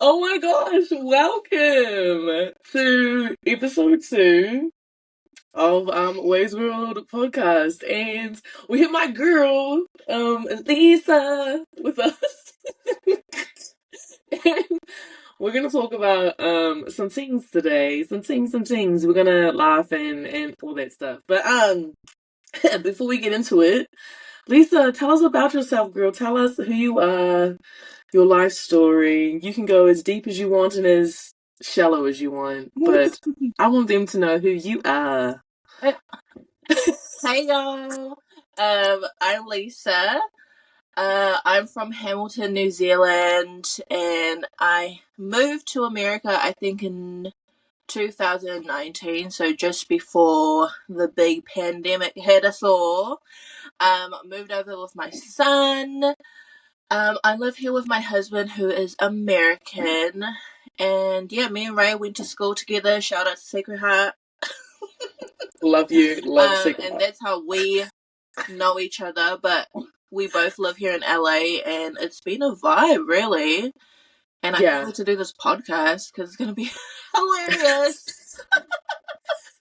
Oh my gosh, welcome to episode 2 of Ways World podcast. And we have my girl, Lisa with us. And we're gonna talk about some things today. Some things. We're gonna laugh and all that stuff. But before we get into it, Lisa, tell us about yourself, girl. Tell us who you are, your life story. You can go as deep as you want and as shallow as you want, but I want them to know who you are. Hey y'all, I'm Lisa. I'm from Hamilton, New Zealand, and I moved to America, I think, in 2019, so just before the big pandemic hit us all. Moved over with my son. I live here with my husband, who is American, and yeah, me and Ray went to school together. Shout out to Sacred Heart. Love you. Love Sacred And Heart. that's how we know each other, but we both live here in LA, and it's been a vibe, really. And I can't wait to do this podcast because it's going to be hilarious.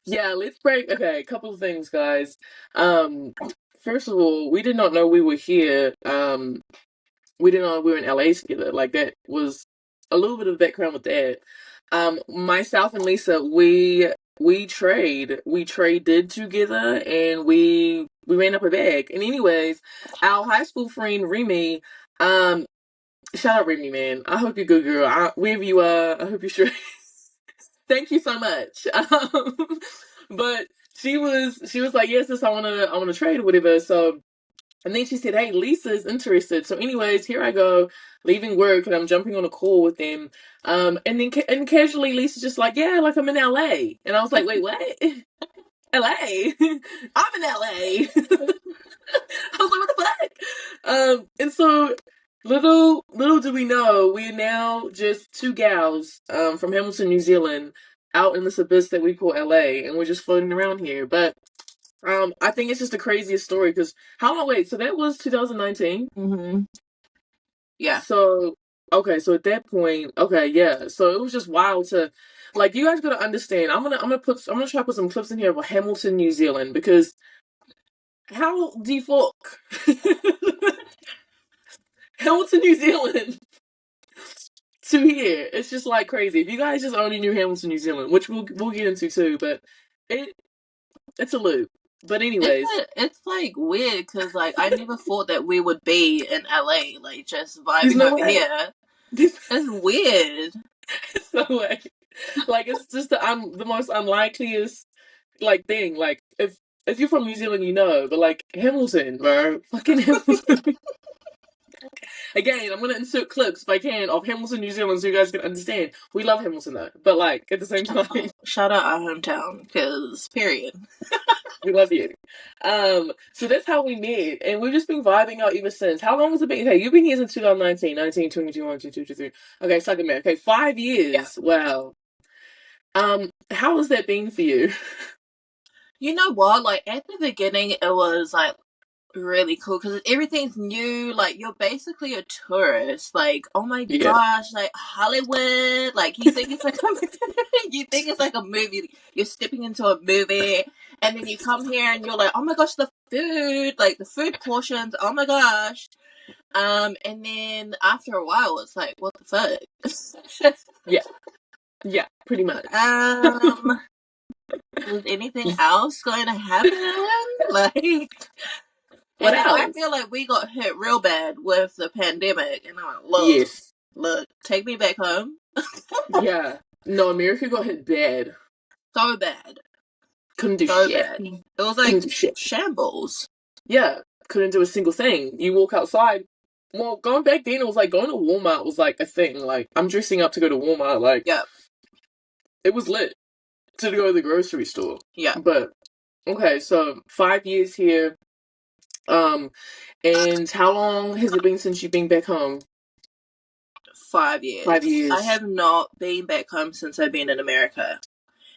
Yeah, let's break. Okay, a couple of things, guys. First of all, we did not know we were here. We didn't know we were in LA together. Like, that was a little bit of background with that. Myself and Lisa, we traded together, and we ran up a bag. And anyways, our high school friend Remy, shout out Remy, man. I hope you're good, girl. Wherever you are, I hope you're sure. Thank you so much. But she was like, yes, I wanna trade or whatever. So, and then she said, hey, Lisa's interested. So anyways, here I go, leaving work, and I'm jumping on a call with them. And then casually Lisa's just like, yeah, like I'm in LA. And I was like, wait, what? LA? I'm in LA. I was like, what the fuck? And so little do we know, we are now just two gals from Hamilton, New Zealand, out in this abyss that we call LA, and we're just floating around here. But I think it's just the craziest story because how long? Wait, so that was 2019. Mm-hmm. Yeah. So okay, so at that point, okay, yeah. So it was just wild to, like, you guys gotta understand. I'm gonna try to put some clips in here of Hamilton, New Zealand, because how the fuck Hamilton, New Zealand to here? It's just like crazy. If you guys just only knew Hamilton, New Zealand, which we'll get into too, but it's a loop. But anyways, it's like weird because like I never thought that we would be in LA, like just vibing over here. It's weird. There's no way. Like, it's just the most unlikeliest like thing. Like, if you're from New Zealand, you know, but like Hamilton, bro, fucking Hamilton. Again, I'm gonna insert clips if I can of Hamilton, New Zealand, so you guys can understand. We love Hamilton though, but like at the same time, shout out our hometown, because period. we love you. So that's how we met, and we've just been vibing out ever since. How long has it been? Okay, you've been here since 2019, 19, 20, 21, 22, 23. Okay, second man. Okay, 5 years. Yeah. Wow. How has that been for you? You know what? Like at the beginning, it was like really cool because everything's new. Like you're basically a tourist. Like, oh my gosh, like Hollywood. Like you think it's like a movie. You're stepping into a movie, and then you come here and you're like, oh my gosh, the food, like the food portions. Oh my gosh. And then after a while, it's like, what the fuck? Yeah, pretty much. Was anything else going to happen? Like, what else? I feel like we got hit real bad with the pandemic, and I'm like, look, take me back home. Yeah, no, America got hit bad. So bad. Couldn't do shit. Bad. It was like shambles. Yeah, couldn't do a single thing. You walk outside. Well, going back then, it was like going to Walmart was like a thing. Like, I'm dressing up to go to Walmart. Like, yeah, it was lit to go to the grocery store. Yeah. But okay, so 5 years here. And how long has it been since you've been back home? 5 years. 5 years. I have not been back home since I've been in America.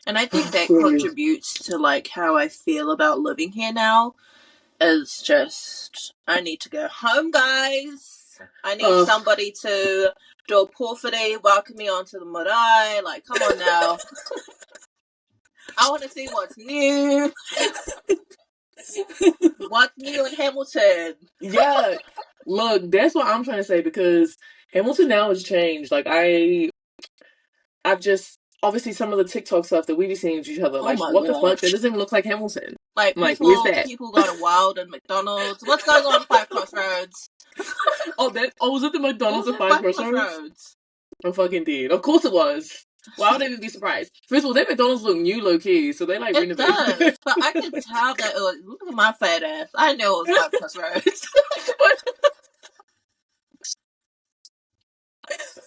And I think that contributes to like how I feel about living here now. Is just, I need to go home, guys. I need somebody to do a porphyry, welcome me onto the marae. Like, come on now. I want to see what's new. What's new in Hamilton? Yeah. Look, that's what I'm trying to say, because Hamilton now has changed. Like, I've just obviously some of the TikTok stuff that we be seeing each other. Like, what the fuck? That doesn't even look like Hamilton. Like, where's that? People going wild in McDonald's. What's going on at Five Crossroads? Was it the McDonald's at Five Crossroads? I'm fucking dead. Of course it was. Why would I even be surprised? First of all, that McDonald's look new low key, so they like renovated. It does, but I could tell that it was. Look at my fat ass. I know it was Five Crossroads.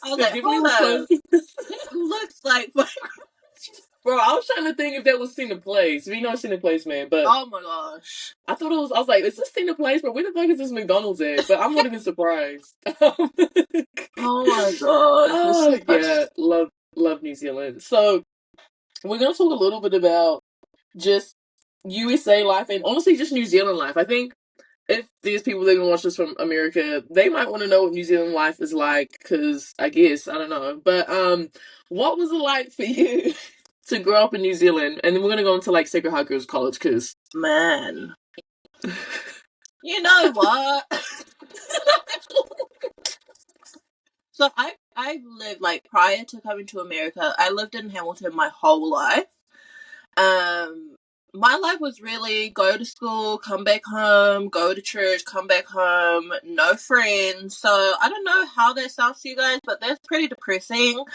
I was like, hold up. It looks like Five Crossroads. Bro, I was trying to think if that was Cena Place. We know Cena Place, man, but oh my gosh, I thought it was. I was like, is this Cena Place? But where the fuck is this McDonald's at? But I'm not even surprised. Oh my god. Oh yeah, love New Zealand. So we're gonna talk a little bit about just USA life and honestly just New Zealand life. I think if these people that can watch this from America, they might want to know what New Zealand life is like, because I guess I don't know. But what was it like for you to grow up in New Zealand? And then we're gonna go into like Sacred Heart Girls College, because man, you know what? So I've lived, like, prior to coming to America, I lived in Hamilton my whole life. My life was really go to school, come back home, go to church, come back home, no friends. So I don't know how that sounds to you guys, but that's pretty depressing.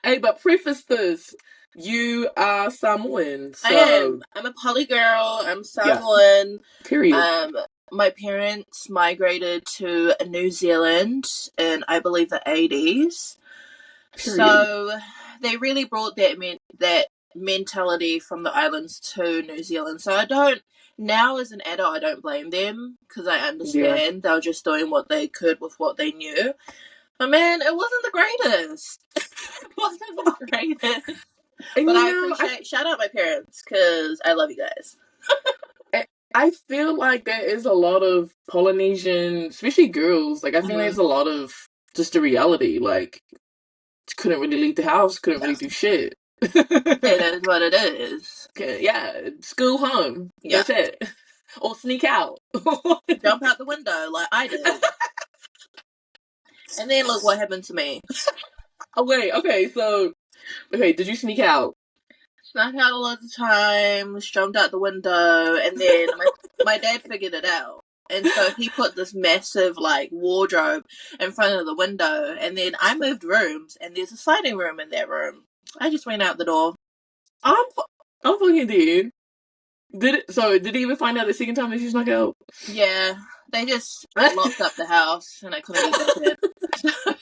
Hey, but preface this. You are Samoan, so... I am. I'm a poly girl. I'm Samoan. Yeah. Period. My parents migrated to New Zealand in, I believe, the 80s. Period. So they really brought that mentality from the islands to New Zealand. So now as an adult, I don't blame them, because I understand they were just doing what they could with what they knew. But man, it wasn't the greatest. It wasn't the greatest. And but I appreciate, shout out my parents, because I love you guys. I feel like there is a lot of Polynesian, especially girls, like I think there's a lot of just the reality, like couldn't really leave the house, couldn't really do shit. It is what it is. Yeah, school home. That's it. Or sneak out. Jump out the window like I did. And then look what happened to me. Oh wait, okay, did you sneak out? Snuck out a lot of times, jumped out the window, and then my dad figured it out. And so he put this massive, like, wardrobe in front of the window, and then I moved rooms, and there's a sliding room in that room. I just went out the door. I'm fucking dead. Did he even find out the second time that you snuck out? Yeah, they just locked up the house, and I couldn't get back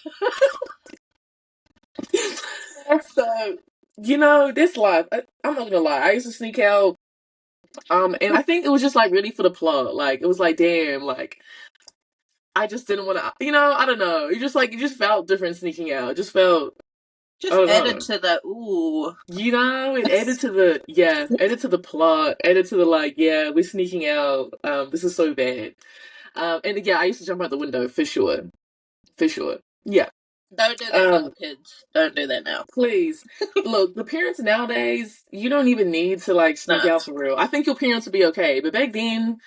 in. So, this life, I'm not gonna lie, I used to sneak out, and I think it was just, like, really for the plot. Like, it was like, damn, like, I just didn't want to, I don't know. It just felt different sneaking out. It just felt... Just added to the, ooh. It added to the plot, added to the, like, yeah, we're sneaking out, this is so bad. And yeah, I used to jump out the window, for sure. Yeah. Don't do that, kids. Don't do that now. Please. Look, the parents nowadays, you don't even need to, like, sneak out for real. I think your parents would be okay, but back then,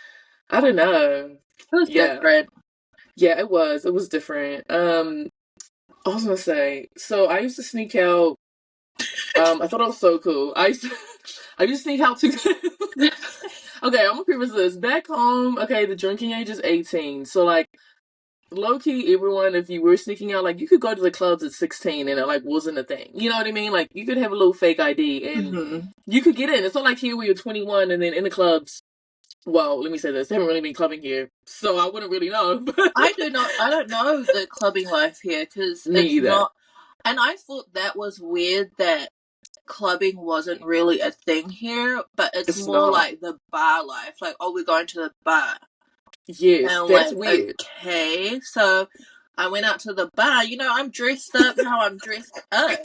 I don't know. It was different. Yeah, it was. It was different. I was gonna say, so I used to sneak out. I thought it was so cool. I used to sneak out too. Okay, I'm gonna preface this. Back home, okay, the drinking age is 18. So, like, low key, everyone, if you were sneaking out, like, you could go to the clubs at 16 and it, like, wasn't a thing. You know what I mean? Like, you could have a little fake ID and you could get in. It's not like here where you're 21 and then in the clubs. Well, let me say this. They haven't really been clubbing here, so I wouldn't really know. I don't know the clubbing life here, because it's not... And I thought that was weird that clubbing wasn't really a thing here, but it's more not. Like the bar life. Like, oh, we're going to the bar. Yes, and that's like, weird. Okay, so I went out to the bar. I'm dressed up how I'm dressed up.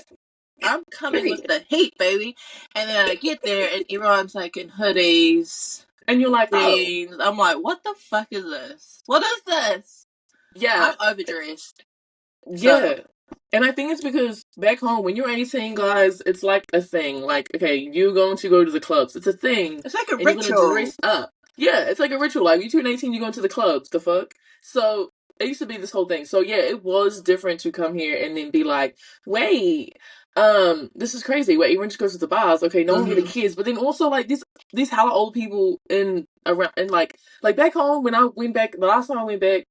I'm coming with the heat, baby. And then I get there, and everyone's like in hoodies. And you're like, oh, jeans. I'm like, what the fuck is this? What is this? yeah, I'm overdressed. So, yeah. And I think it's because back home, when you're 18, guys, it's like a thing. Like, okay, you're going to go to the clubs. It's a thing. it's like a And you're going to ritual. dress up. Yeah, it's like a ritual. Like, you turn 18, you're going to the clubs. The fuck? So, it used to be this whole thing. So, yeah, it was different to come here and then be like, wait, this is crazy. Wait, everyone just goes to the bars. Okay, no one here the Mm-hmm. kids. But then also, like, these hella old people in around, and like back home, when I went back, the last time I went back,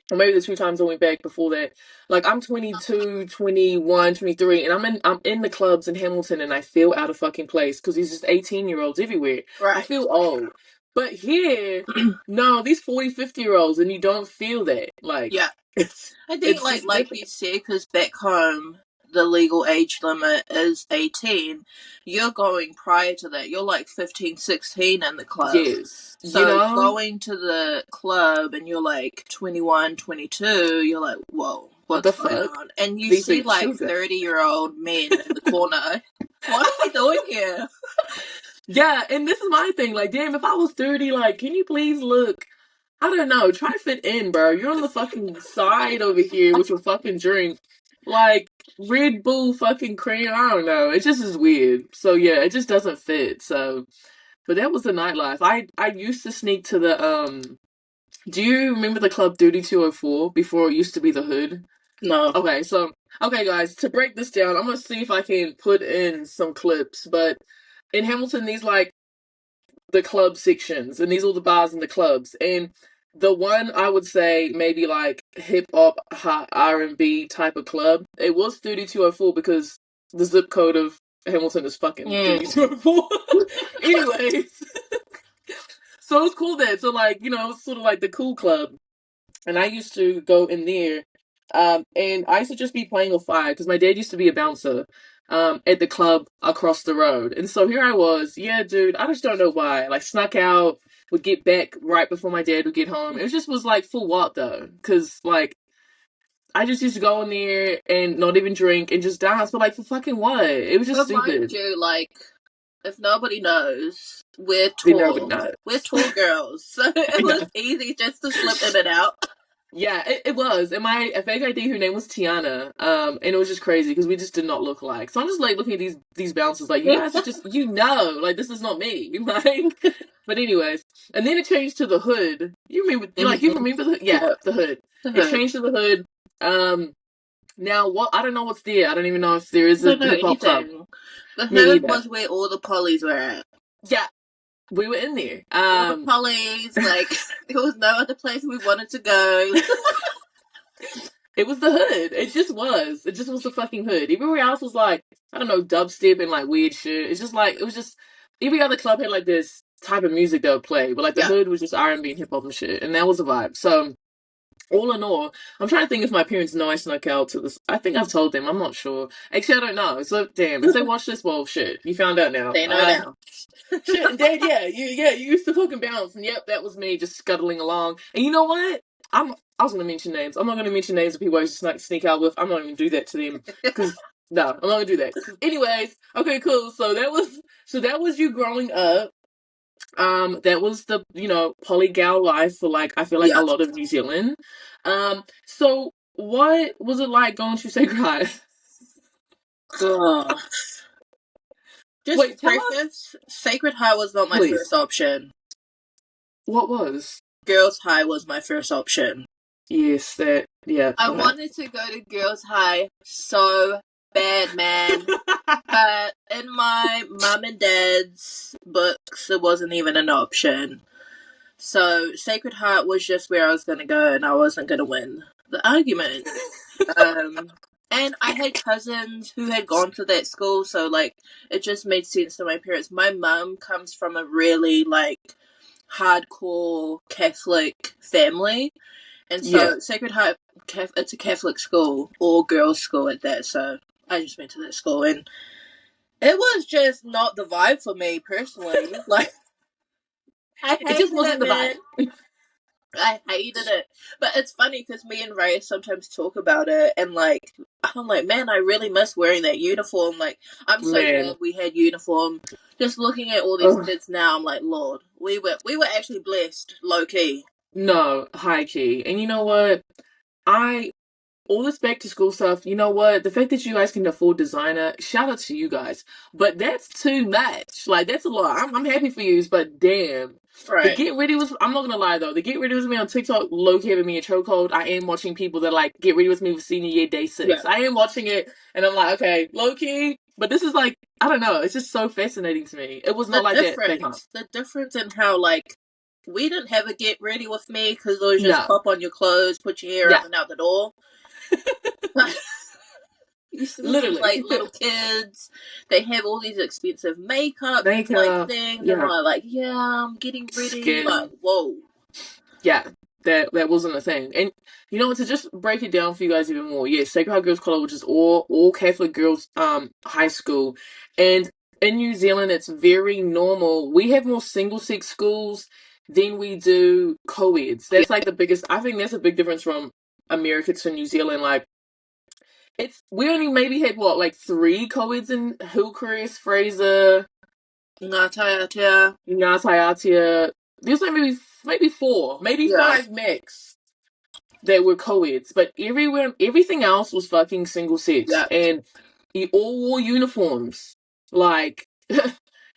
or maybe the two times I went back before that, like I'm 22, 21, 23, and I'm in the clubs in Hamilton, and I feel out of fucking place because there's just 18-year-olds everywhere. I Right. feel old. But here, no, these 40, 50-year-olds, and you don't feel that. Like, Yeah. it's I think, it's like just like different. you said, because back home the legal age limit is 18. You're going prior to that. You're like 15, 16 in the club. Yes. So going to the club and you're like 21, 22, you're like, whoa, what's The going fuck? on? And you These see are like children. 30-year-old men in the corner. What are we doing here? Yeah, and this is my thing. Like, damn, if I was 30, like, can you please look? I don't know. Try to fit in, bro. You're on the fucking side over here with your fucking drink. Like, Red Bull fucking cream. I don't know. It just is weird. So, yeah, it just doesn't fit. So, but that was the nightlife. I used to sneak to the. Do you remember the club Duty 204 before it used to be the Hood? No. Okay, so, okay, guys, to break this down, I'm gonna see if I can put in some clips. But in Hamilton, these, like, the club sections, and these are the bars in the clubs. And the one I would say maybe like hip hop, R&B type of club, it was 3204 because the zip code of Hamilton is fucking Mm. 3204. Anyways, so it's cool there. So like, it's sort of like the cool club, and I used to go in there, and I used to just be playing with fire because my dad used to be a bouncer, at the club across the road, and so here I was, yeah, dude, I just don't know why, like snuck out, would get back right before my dad would get home. It just was like for what though? Because like I just used to go in there and not even drink and just dance, but like for fucking what? It was just But mind stupid. you, like, if nobody knows, we're Then nobody tall. knows. We're tall girls. So it was Yeah. easy just to slip in and out. Yeah, it was. And my fake ID, her name was Tiana. And it was just crazy because we just did not look alike. So I'm just like looking at these bouncers, like, you guys are just, like, this is not me. Like, but anyways, and then it changed to the Hood. You remember? You remember the Yeah. the Hood? The It hood. changed to the Hood. Now what? I don't know what's there. I don't even know if there is I a don't know hip hop club. anything. The Me hood either. was where all the polys were at. Yeah, we were in there. All the polys, like, there was no other place we wanted to go. It was the Hood. It just was. It just was the fucking Hood. Everywhere else was like, I don't know, dubstep and like weird shit. It's just like, it was just, every other club had like this type of music they would play, but like the Yeah. Hood was just R&B and hip hop and shit, and that was the vibe. So all in all, I'm trying to think if my parents know I snuck out to this. I think I've told them. I'm not sure. Actually, I don't know. So damn, if they watch this, well, shit, you found out now. They know now. Shit, Dad, you used to fucking bounce, and yep, that was me just scuttling along. And you know what? I was gonna mention names. I'm not gonna mention names of people I used to sneak out with. I'm not gonna do that to them because no, I'm not gonna do that. Anyways, okay, cool. So that was you growing up. That was the polygal life for like I feel like a Yeah. lot of New Zealand. So what was it like going to Sacred Heart? Ugh. Just Wait, tell us, preface, Sacred High was not my please. first option. What was? Girls High was my first option. Yes, that. Yeah. I Okay. wanted to go to Girls High so bad, man. But in my mum and dad's books, it wasn't even an option. So Sacred Heart was just where I was going to go, and I wasn't going to win the argument. And I had cousins who had gone to that school, so like it just made sense to my parents. My mum comes from a really like hardcore Catholic family, and Yeah. so Sacred Heart, it's a Catholic school, all girls school at that. So I just went to that school, and it was just not the vibe for me personally. Like I It just hated wasn't it, the man. vibe. I hated it. But it's funny because me and Ray sometimes talk about it, and like, I'm like, man, I really miss wearing that uniform. Like, I'm so Man. glad we had uniform. Just looking at all these Ugh. kids now, I'm like, Lord, we were actually blessed, low key. No, high key. And you know what? I all this back to school stuff, you know what? The fact that you guys can afford designer, shout out to you guys. But that's too much. Like, that's a lot. I'm happy for you, but damn. The Right. get ready was, I'm not gonna lie though, the get ready with me on TikTok low key having me a chokehold. I am watching people that like get ready with me for senior year day 6. Yeah. I am watching it and I'm like, okay, low key. But this is like, I don't know, it's just so fascinating to me. It was not like that back home. The difference in how like we didn't have a get ready with me because it was just No. pop on your clothes, put your hair Yeah. up and out the door. You see these like Literally. little kids, they have all these expensive makeup like Makeup. things, and Yeah. they're like, yeah, I'm getting ready. Like, Skin. whoa, Yeah, that wasn't a thing. And you know, to just break it down for you guys even more, yeah, Sacred Heart Girls College, which is all Catholic girls high school. And in New Zealand it's very normal. We have more single sex schools than we do co-eds. yeah, That's like the biggest, I think that's a big difference from America to New Zealand. Like it's we only maybe had what, like 3 co-eds in Hillcrest, Fraser, Ngata, Ngātayatia. There's like maybe 4, maybe yeah, 5 max that were co-eds, but everything else was fucking single sex, yeah. and you all wore uniforms. Like,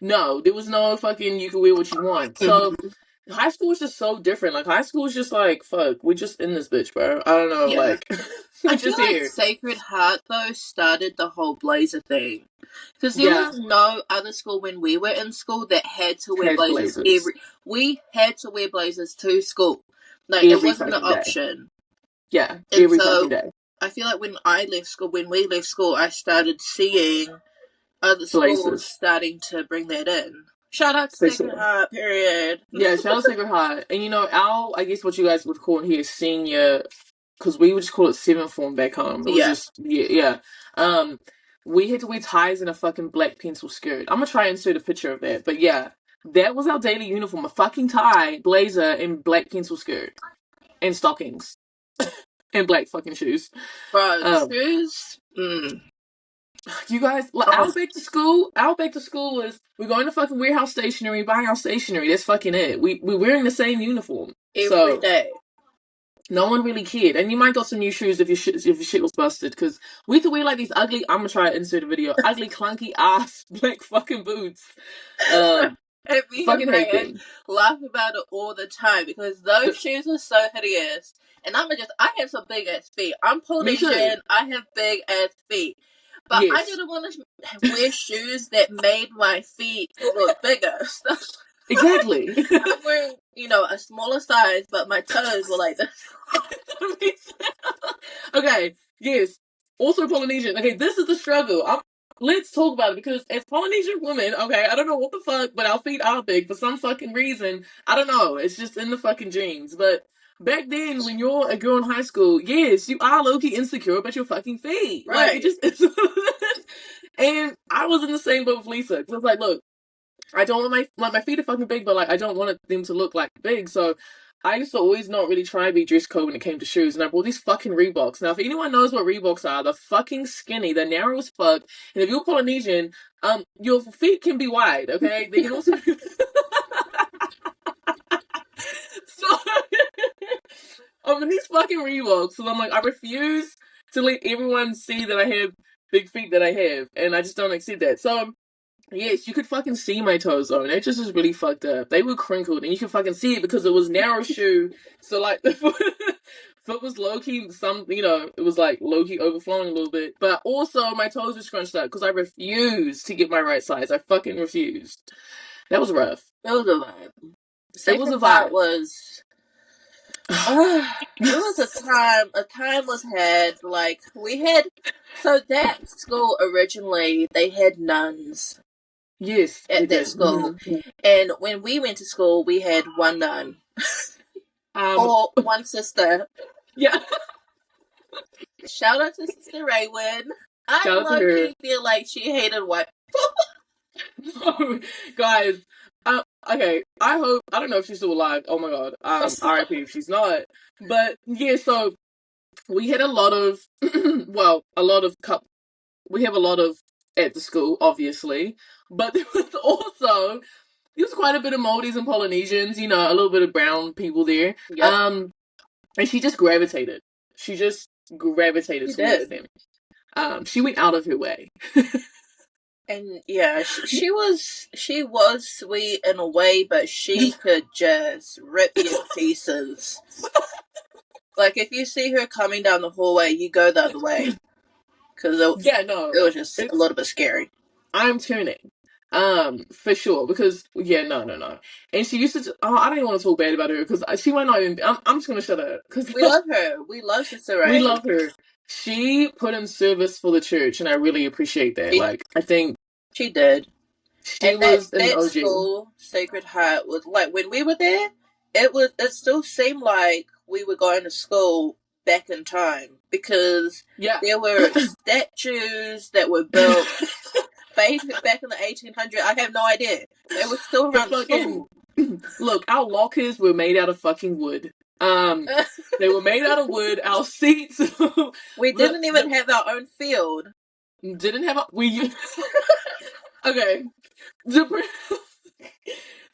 no, there was no fucking you can wear what you want. So Mm-hmm. high school was just so different. Like high school was just like, fuck, we just in this bitch, bro. I don't know, Yeah. like I we feel just like here. Sacred Heart though started the whole blazer thing because there Yeah, was no other school when we were in school that had to wear had blazers. blazers We had to wear blazers to school, like it every wasn't an fucking day. option. Yeah, And every fucking so day. I feel like when we left school, I started seeing other schools Blazers starting to bring that in. Shout out to for Sacred sure. Heart, period. Yeah, shout out Sacred Heart. And you know, our, I guess what you guys would call here senior, because we would just call it 7th form back home. It was Yeah. just, yeah, yeah. Um, we had to wear ties and a fucking black pencil skirt. I'm gonna try and insert a picture of that. But yeah, that was our daily uniform: a fucking tie, blazer, and black pencil skirt, and stockings, and black fucking shoes. Bro, Um, shoes? you guys, like, Oh, our back to school was we're going to fucking warehouse stationery, buying our stationery. That's fucking it. We're wearing the same uniform. every So day. no one really cared, and you might got some new shoes if your shit was busted. Because we had to wear like these ugly. I'm gonna try to insert a video. Ugly, clunky ass black fucking boots. Um, And me and fucking hate Ryan them. laugh about it all the time because those shoes are so hideous. And I have some big ass feet. I'm Me too. Polynesian. I have big ass feet. But I Yes, didn't want to wear shoes that made my feet look bigger. So exactly. I'm wearing, a smaller size, but my toes were like this. Okay, yes. Also Polynesian. Okay, this is the struggle. Let's talk about it because as Polynesian women, okay, I don't know what the fuck, but our feet are big for some fucking reason. I don't know. It's just in the fucking genes. But back then, when you're a girl in high school, yes, you are low-key insecure about your fucking feet. Like, it Right. just is. And I was in the same boat with Lisa. Cause I was like, look, I don't want my feet are fucking big, but like I don't want them to look like big. So I used to always not really try to be dress code when it came to shoes, and I bought these fucking Reeboks. Now, if anyone knows what Reeboks are, they're fucking skinny, they're narrow as fuck, and if you're Polynesian, your feet can be wide. Okay, they can also. So I'm in these fucking Reeboks, so I'm like, I refuse to let everyone see that I have big feet that I have, and I just don't accept that. So yes, you could fucking see my toes though, and it just is really fucked up. They were crinkled, and you could fucking see it because it was narrow shoe. So like the foot was low key, it was like low key overflowing a little bit. But also my toes were scrunched up because I refused to get my right size. I fucking refused. That was rough. It was a vibe. It was Sacred a Heart vibe. was. It was a time was had, like, we had, so that school originally, they had nuns Yes, they at that did. school. And when we went to school, we had one nun. Um, Or one sister. yeah. Shout out to Sister Raywin. I Shout out to low her. key feel like she hated white. Guys, Okay, I don't know if she's still alive. Oh my god. RIP if she's not. But yeah, so we had a lot of, well, we have a lot of at the school, obviously, but there was quite a bit of Maldives and Polynesians, a little bit of brown people there. Yep, And she just gravitated. She just gravitated she towards did. them. She went out of her way. And yeah, she was sweet in a way, but she could just rip you to pieces. Like if you see her coming down the hallway, you go the other way because Yeah, no, it was just a it's little bit scary. I'm turning. For sure, because yeah, no. And she used to. Oh, I don't even want to talk bad about her because she might not even. I'm just gonna shut up because We love her. We love Sister we Ray. love her. She put in service for the church, and I really appreciate that. She Like, I think she did. she And that was an that OG. school, Sacred Heart, was like when we were there. It still seemed like we were going to school back in time because Yeah. there were statues that were built back in the 1800s. I have no idea. They were still The around the fucking school. look, our lockers were made out of fucking wood. They were made out of wood. Our seats, We didn't the even have our own field. didn't have a we. Okay, to,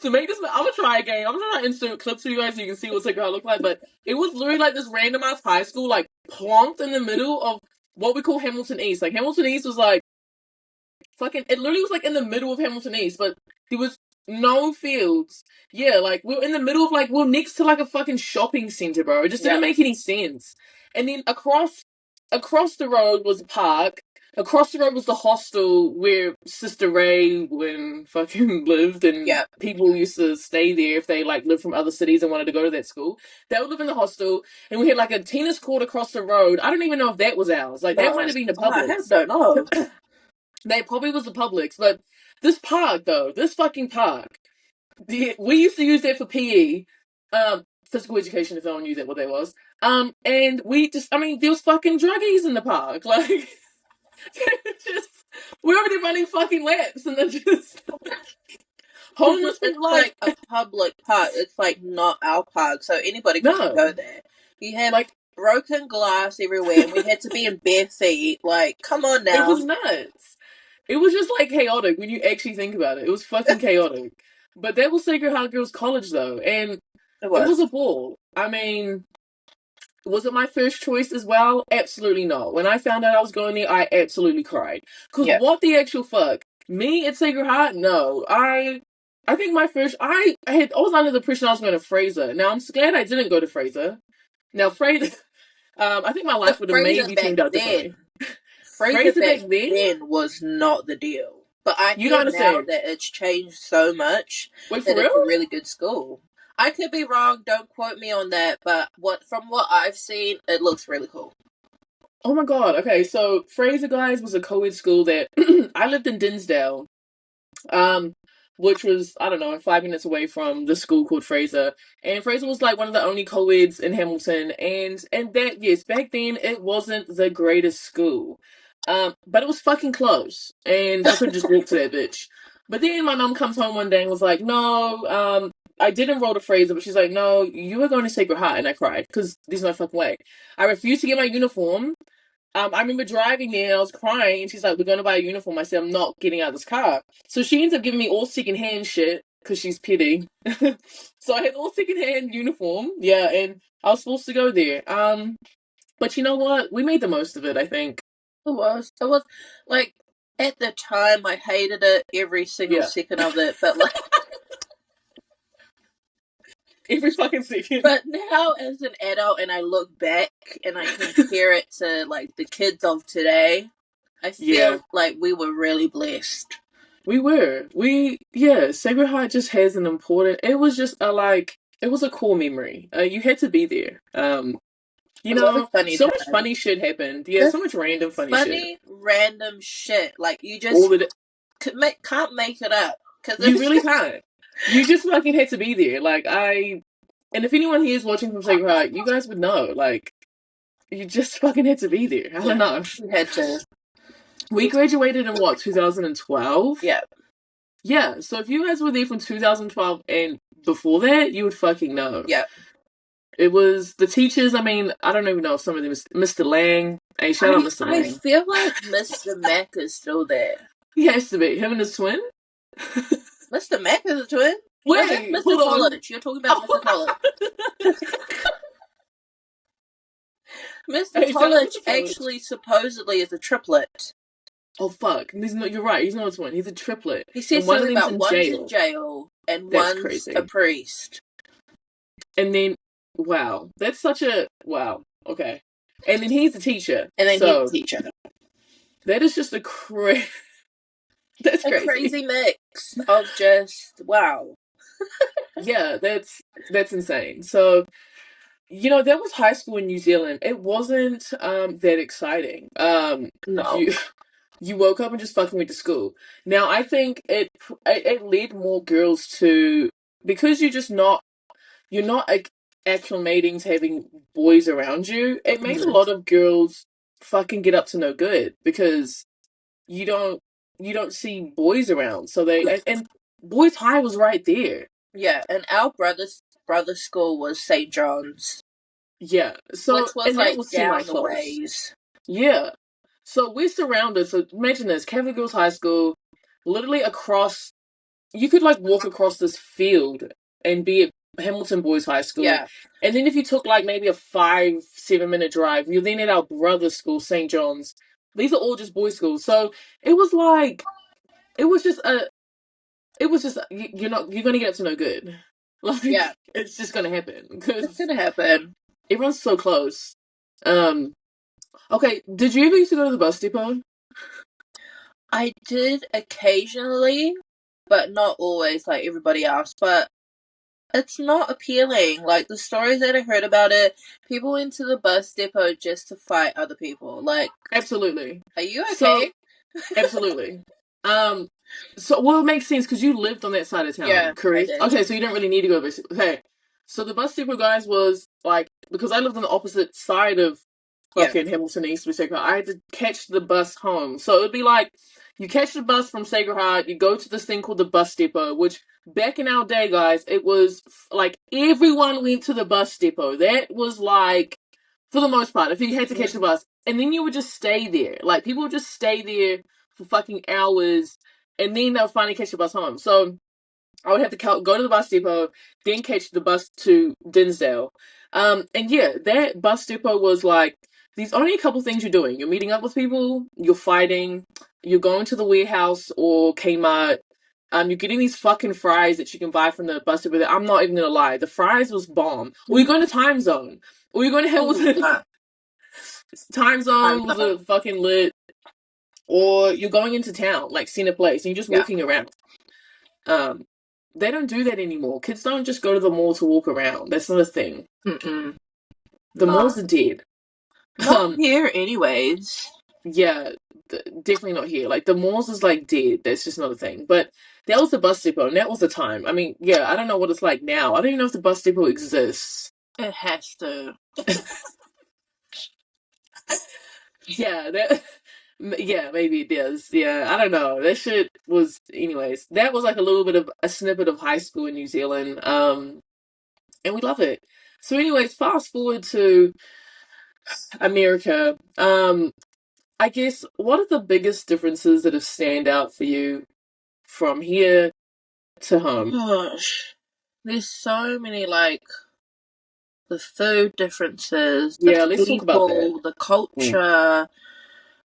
to make this, I'm gonna try again. I'm gonna try to insert clips for you guys so you can see what Sacred Heart looked like. But it was literally like this randomized high school, like plonked in the middle of what we call Hamilton East. Like Hamilton East was like fucking. It literally was like in the middle of Hamilton East, but there was no fields. Yeah, like we are in the middle of we are next to like a fucking shopping center, bro. It just didn't Yep. make any sense. And then across the road was a park. Across the road was the hostel where Sister Ray when fucking lived, and Yep. people used to stay there if they lived from other cities and wanted to go to that school. They would live in the hostel, and we had like a tennis court across the road. I don't even know if that was ours. Like that might No, have been the I Publix. don't know. That probably was the Publix, but this park though, this fucking park, we used to use that for PE, physical education. If no one knew that what that was, and I mean, there was fucking druggies in the park, just we're over there running fucking laps, and then just homeless people, It's like a public park. It's like not our park, so anybody could just go no, there. You have like broken glass everywhere, and we had to be in bare feet. Like, come on it now. was nuts. It was just chaotic when you actually think about it. It was fucking chaotic. But that was Sacred Heart Girls College though, and It it was was. a ball. I mean, was it my first choice as well? Absolutely not. When I found out I was going there, I absolutely cried. Cause Yeah. what the actual fuck? Me at Sacred Heart? No. I think my first I was under the impression I was going to Fraser. Now I'm glad I didn't go to Fraser. Now Fraser I think my life But would have Fraser maybe back turned out differently. then, Fraser Fraser back back then? then was not the deal. But I You don't hear now understand. that it's changed so much Wait, for that it's real? a really good school. I could be wrong. Don't quote me on that. But from what I've seen, it looks really cool. Oh my god. Okay, so Fraser guys was a co-ed school that I lived in Dinsdale. Um, which was, I don't know, 5 minutes away from the school called Fraser. And Fraser was one of the only co-eds in Hamilton. And that, yes, back then it wasn't the greatest school. But it was fucking close. And I could just walk to that bitch. But then my mom comes home one day and was like, no, I did enroll to Fraser, but she's like, no, you are going to Sacred Heart. And I cried because there's no fucking way. I refused to get my uniform. I remember driving there and I was crying, and she's like, "We're gonna buy a uniform." I said, "I'm not getting out of this car." So she ends up giving me all secondhand shit because she's petty. So I had all secondhand uniform, yeah, and I was supposed to go there. But you know what? We made the most of it. I think. It was. It was like at the time I hated it every single Yeah, second of it, but every fucking second. but now as an adult and I look back and I compare it to the kids of today, I Yeah, feel like we were really blessed. we were. Sacred Heart just has an important. It was just it was a cool memory. You had to be there. A lot of funny So much times. funny shit happened. Yeah, so This much random funny shit. funny random shit. Like you All just the can't make it up because You it's really can't. You just fucking had to be there. And if anyone here is watching from Sacred Heart, you guys would know. You just fucking had to be there. I don't know. you had to. We graduated in what, 2012? Yeah. Yeah, so if you guys were there from 2012 and before that, you would fucking know. Yeah. It was the teachers. I mean, I don't even know if some of them is Mr. Lang. Hey, shout out Mr. I Lang. feel like Mr. Mac is still there. He has to be. Him and his twin? Mr. Mac is a twin? Oh, that's Wait, Mr. hold on. Tollage. You're talking about Mr. Tollage. Mr. Hey, shout out Tollage Mr. Tollage. actually supposedly is a triplet. Oh, fuck. You're right. He's not a twin. He's a triplet. He said And one of something them's about in one's jail. in jail and That's one's crazy. a priest. And then, wow. That's such a, wow. Okay. And then he's a teacher. And then so, he's a teacher. That is just that's A crazy. crazy mix of just, wow. Yeah, that's insane. So, that was high school in New Zealand. It wasn't that exciting. No. You woke up and just fucking went to school. Now, I think it led more girls to, because you're not acclimating to having boys around you. It made a lot of girls fucking get up to no good because you don't see boys around. So and Boys High was right there. Yeah, and our brother's school was St. John's. Yeah. So which was and that like was down the semi-close. ways. Yeah. So we're surrounded. So imagine this: Catholic Girls High School, literally across. You could like walk across this field and be at Hamilton Boys High School. Yeah. And then if you took like maybe a 5-7 minute drive, you're then at our brother's school, St. John's. These are all just boys' schools. So it was like, it was just you're gonna get up to no good. Like, Yeah. It's just gonna happen because It's gonna happen. everyone's so close. Okay, did you ever used to go to the bus depot? I did occasionally, but not always like everybody else. But it's not appealing. Like the stories that I heard about it, people went to the bus depot just to fight other people. Like, Absolutely. are you okay? So, absolutely. So well, it makes sense because you lived on that side of town, Yeah, correct? I did. Okay, so you didn't really need to go. Okay, so the bus depot, guys, was like, because I lived on the opposite side of fucking Hamilton East with Sacred Heart, I had to catch the bus home. So it'd be like, you catch the bus from Sacred Heart, you go to this thing called the bus depot, which back in our day, guys, it was like everyone went to the bus depot. That was like, for the most part, if you had to catch the bus, and then you would just stay there. Like, people would just stay there for fucking hours, and then they'll finally catch the bus home. So I would have to go to the bus depot, then catch the bus to Dinsdale. And yeah, that bus depot was like, there's only a couple things you're doing. You're meeting up with people, you're fighting, you're going to the warehouse or Kmart. You're getting these fucking fries that you can buy from the bus depot. I'm not even gonna lie, the fries was bomb. Or you're going to Time Zone. Or you're going to Hamilton. Time Zone was a fucking lit. Or you're going into town, like Center Place, and you're just walking around. They don't do that anymore. Kids don't just go to the mall to walk around. That's not a thing. The malls are dead. Not here, anyways. Yeah, definitely not here. Like, the malls is like dead. That's just not a thing. But that was the bus depot, and that was the time. I mean, yeah, I don't know what it's like now. I don't even know if the bus depot exists. It has to. Yeah, maybe it does. Yeah, I don't know. That shit was, anyways. That was like a little bit of a snippet of high school in New Zealand. And we love it. So, anyways, fast forward to America. I guess, what are the biggest differences that have stand out for you from here to home? Gosh, there's so many, like, the food differences, Yeah, the let's talk about that. people, the culture,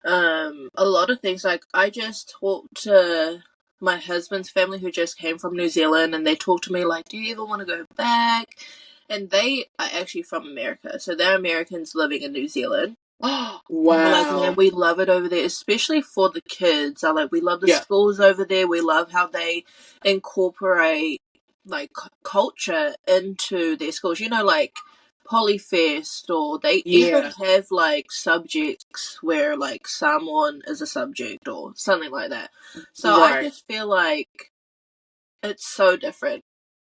a lot of things. Like, I just talked to my husband's family who just came from New Zealand, and they talked to me like, do you ever want to go back? And they are actually from America, so they're Americans living in New Zealand. Wow. Like, man, we love it over there, especially for the kids. I like, we love the schools over there. We love how they incorporate like culture into their schools. You know, like Polyfest, or they even have like subjects where like someone is a subject or something like that. So I just feel like it's so different.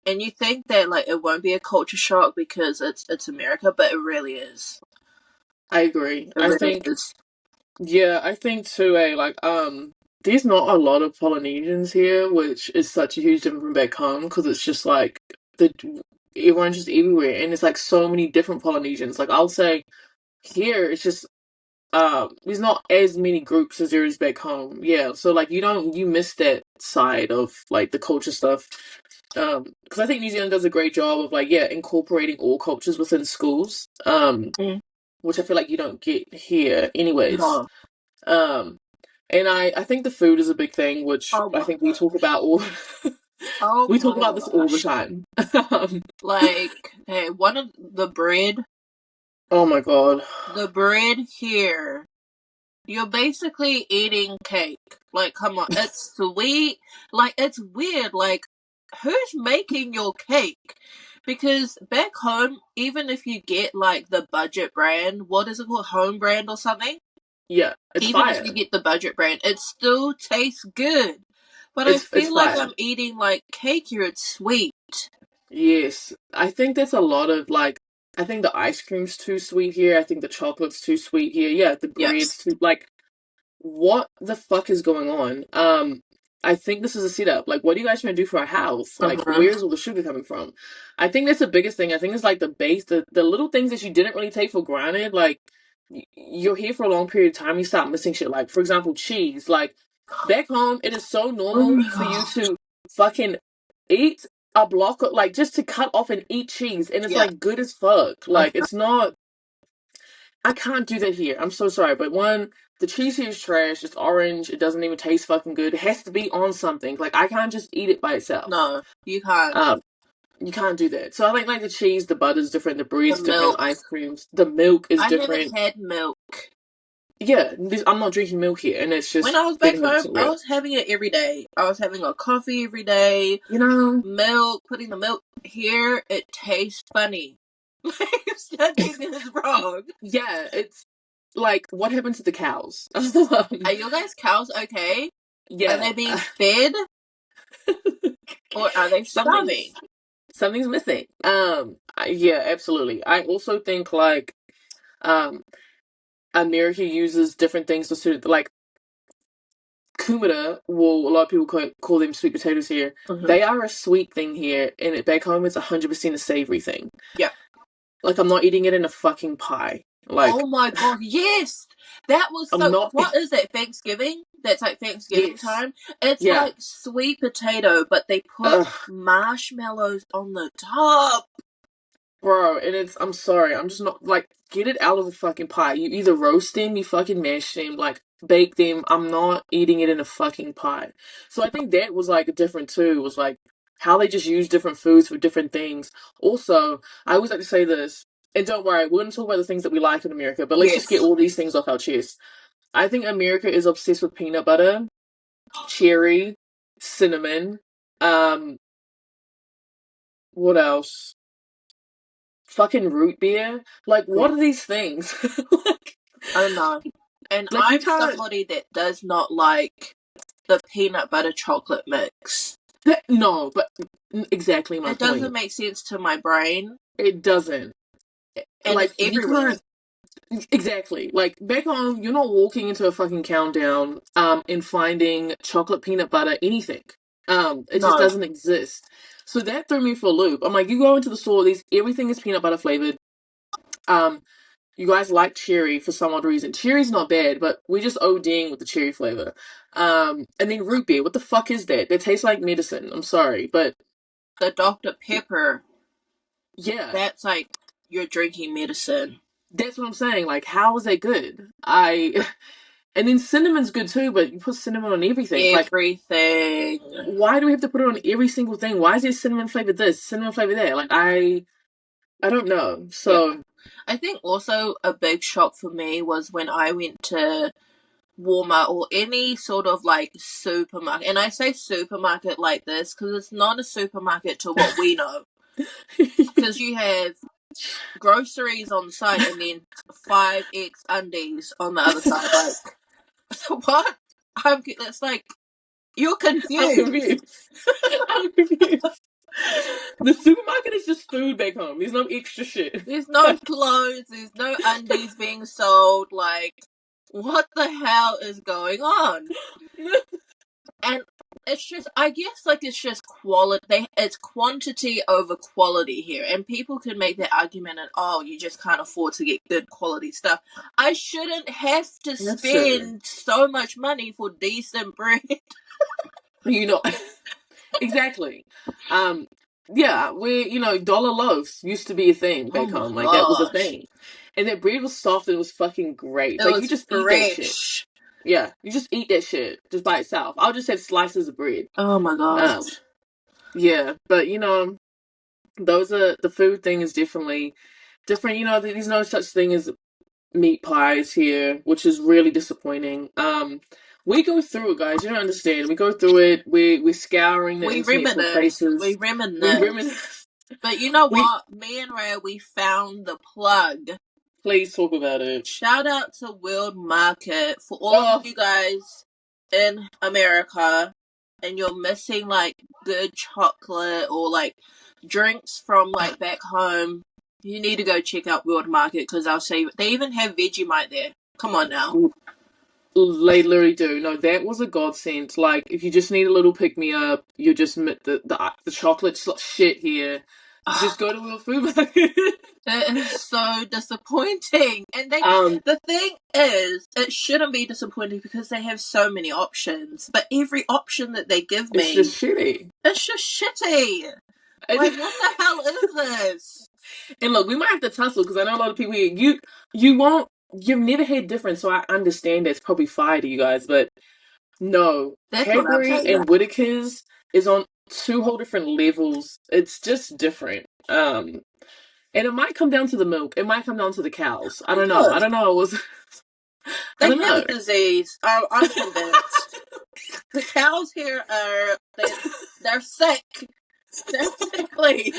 And you think that like it won't be a culture shock because it's America, but it really is. I agree. It I really think is. Yeah, I think too, like, there's not a lot of Polynesians here, which is such a huge difference from back home because it's just like the everyone's just everywhere, and it's like so many different Polynesians. Like I'll say here, it's just there's not as many groups as there is back home. Yeah, so like you miss that side of like the culture stuff. Because I think New Zealand does a great job of like incorporating all cultures within schools. Mm. Which I feel like you don't get here, anyways. No. Um, and I think the food is a big thing, which Oh I my think we talk gosh. about all. Oh We talk my about this all the gosh. time. Like, hey, one of Oh my god. the bread here, you're basically eating cake. Like, come on, it's sweet. Like, it's weird. Like, who's making your cake? Because back home, even if you get like the budget brand, what is it called, home brand or something? Yeah, it's Even if you fire. get the budget brand, it still tastes good. But I It's feel like fire. I'm eating like cake here. It's sweet. Yes, I think there's a lot of like. I think the ice cream's too sweet here. I think the chocolate's too sweet here. Yeah, the bread's Yes. too like. What the fuck is going on? I think this is a setup. Like, what are you guys trying to do for a house? Like, Uh-huh. where's all the sugar coming from? I think that's the biggest thing. I think it's like the base, the little things that you didn't really take for granted. Like, you're here for a long period of time, you start missing shit. Like, for example, cheese. Like, back home, it is so Oh normal my for you gosh. to fucking eat a block of, like, just to cut off and eat cheese, and it's Yeah. like good as fuck. Like, Uh-huh. it's not. I can't do that here. I'm so sorry, but one, the cheese here is trash. It's orange. It doesn't even taste fucking good. It has to be on something. Like I can't just eat it by itself. No, you can't. Um, you can't do that. So I like the cheese. The butter's different. The The bread's different. milk. Ice creams. The milk is I never different. had milk. Yeah, I'm not drinking milk here, and it's When just I was back getting home, upset I real. was having it every day. I was having a coffee every day, You know? milk, putting the milk here. It tastes funny. Something is wrong. Yeah, it's like what happened to the cows? Are your guys' cows okay? Are Yeah, they being fed or are they something's starving? something's missing. Yeah, absolutely. I also think like um America uses different things to suit like kumara. Well, a lot of people call them sweet potatoes here. Mm-hmm. They are a sweet thing here, and back home it's 100% a savory thing. Yeah. Like I'm not eating it in a fucking pie. Oh Like my god, yes! That was I'm so. not. What is that? Thanksgiving? That's like Thanksgiving Yes, time. It's yeah. like sweet potato, but they put Ugh, marshmallows on the top. bro. And I'm sorry. I'm just not like get it out of the fucking pie. You either roast them, you fucking mash them, like bake them. I'm not eating it in a fucking pie. So I think that was like different too. Was like how they just use different foods for different things. Also, I always like to say this, and don't worry, we're gonna talk about the things that we like in America, but let's just get Yes. all these things off our chest. I think America is obsessed with peanut butter, cherry, cinnamon. Um, what else? Fucking root beer. Like, what Mm. are these things? I don't know. And You I'm can't. somebody that does not like the peanut butter chocolate mix. No, but exactly my It doesn't point. make sense to my brain, It doesn't. and it's You everywhere. can't. Exactly. Like back home, you're not walking into a fucking countdown and finding chocolate peanut butter anything. It just No, doesn't exist. So that threw me for a loop. I'm like, you go into the store, these everything is peanut butter flavored. Um, you guys like cherry for some odd reason. Cherry's not bad, but we just ODing with the cherry flavor. And then root beer. What the fuck is that? That tastes like medicine. I'm sorry, but the Dr. Pepper, yeah, that's like you're drinking medicine. that's what I'm saying. Like, how is that good? And then cinnamon's good too, but you put cinnamon on everything. Like, Everything. why do we have to put it on every single thing? Why is there cinnamon flavored this, cinnamon flavored that? Like, I don't know. Yeah. So I think also a big shock for me was when I went to Walmart or any sort of like supermarket. And I say supermarket like this because it's not a supermarket to what we know. Because you have groceries on the side and then 5X undies on the other side. Like, what? It's like, you're I'm confused. confused. I'm confused. The supermarket is just food back home. There's no extra shit. There's no clothes, there's no undies being sold. Like, what the hell is going on? And it's just, I guess, like, it's just quality. It's quantity over quality here, and people can make that argument and, oh, you just can't afford to get good quality stuff. I shouldn't have to That's true. spend so much money for decent bread. You know, exactly. Um, yeah, dollar loaves used to be a thing Oh back my home. Like that was a gosh, thing. And that bread was soft and it was fucking great. it Like you was just eat that shit. fresh. Yeah, you just eat that shit just by itself. I'll just have slices of bread. Oh my Um, gosh. yeah, but those are the food thing is definitely different. There's no such thing as meat pies here, which is really disappointing. We go through it, guys. You don't understand. We go through it. We're scouring the We internet for reminisce. We places. We reminisce. reminisce. But you know We what? Me and Ray, we found the plug. please talk about it. Shout out to World Market for all of Oh, you guys in America, and you're missing like good chocolate or like drinks from like back home. You need to go check out World Market because I'll say they even have Vegemite there. Come on now. they literally do. No, that was a godsend. Like, if you just need a little pick me up, you just the chocolate shit here. Just go to a food market. It is so disappointing. And um, the thing is, it shouldn't be disappointing because they have so many options. But every option that they give it's me, just shitty. it's just shitty. Like, what the hell is this? And look, we might have to tussle because I know a lot of people here. You won't. You've never had different, so I understand that's probably fire to you guys, but no, That's what I'm Cadbury saying. and Whittaker's is on two whole different levels. It's just different. And it might come down to the milk. It might come down to the cows. I It don't know. I does. don't know. It was. I They don't have a know. disease. I'm convinced. The cows here they're sick. They're sickly.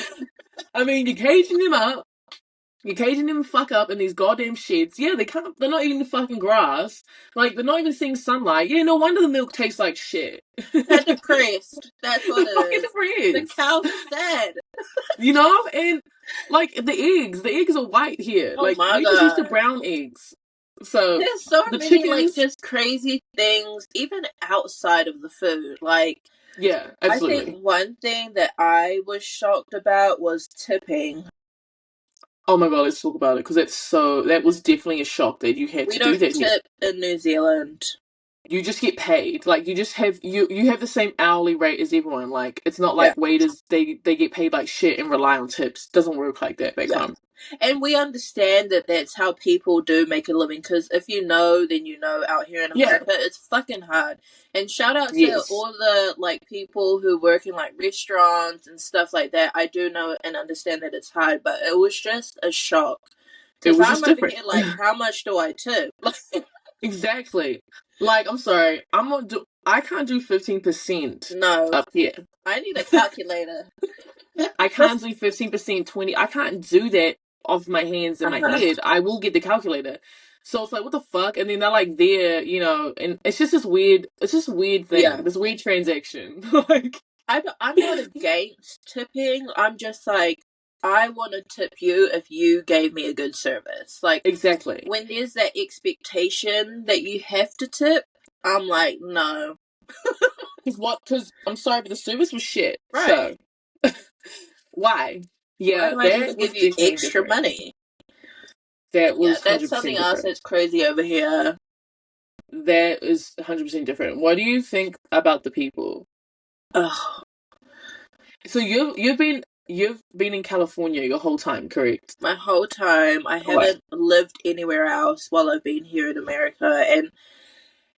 I mean, you're caging them up. You're caging them fuck up in these goddamn sheds. Yeah, they can't. They're not eating the fucking grass. Like they're not even seeing sunlight. Yeah, no wonder the milk tastes like shit. They're depressed. That's what The it fucking is. The depressed. cows are sad. And like the eggs are white here. Oh Like my we just used to god. brown eggs. So There's so the many like chickens, just crazy things even outside of the food. Like yeah, I think absolutely. one thing that I was shocked about was tipping. Oh my god, let's talk about it because that was definitely a shock that you had We to do don't that here. tip in New Zealand. You just get paid. Like you just have you have the same hourly rate as everyone. Like it's not Yeah. like waiters they get paid like shit and rely on tips. Doesn't work like that back Yeah. home. And we understand that that's how people do make a living because if you know, then you know out here in Yeah. America, it's fucking hard. And shout out to Yes. all the like people who work in like restaurants and stuff like that. I do know and understand that it's hard, but it was just a shock. It Because was I'm just over different. here like, how much do I tip? Exactly. Like I'm sorry, I can't do 15% No, up here. I need a calculator. I can't do 15%, 20. I can't do that off my hands and my Uh-huh. head. I will get the calculator. So it's like, what the fuck? And then they're like there, and it's just it's just a weird Yeah. thing, this weird transaction. Like, I'm not against tipping. I'm just like, I want to tip you if you gave me a good service. Like, exactly. when there's that expectation that you have to tip, I'm like, no. Because I'm sorry, but the service was shit. Right. So, why? Why Yeah, do I need to that was give you definitely extra different. money? That But yeah, was that's 100% something else different. that's crazy over here. That is 100% different. What do you think about the people? Ugh. So you've been in California your whole time, correct? My whole time, I All right. haven't lived anywhere else while I've been here in America. And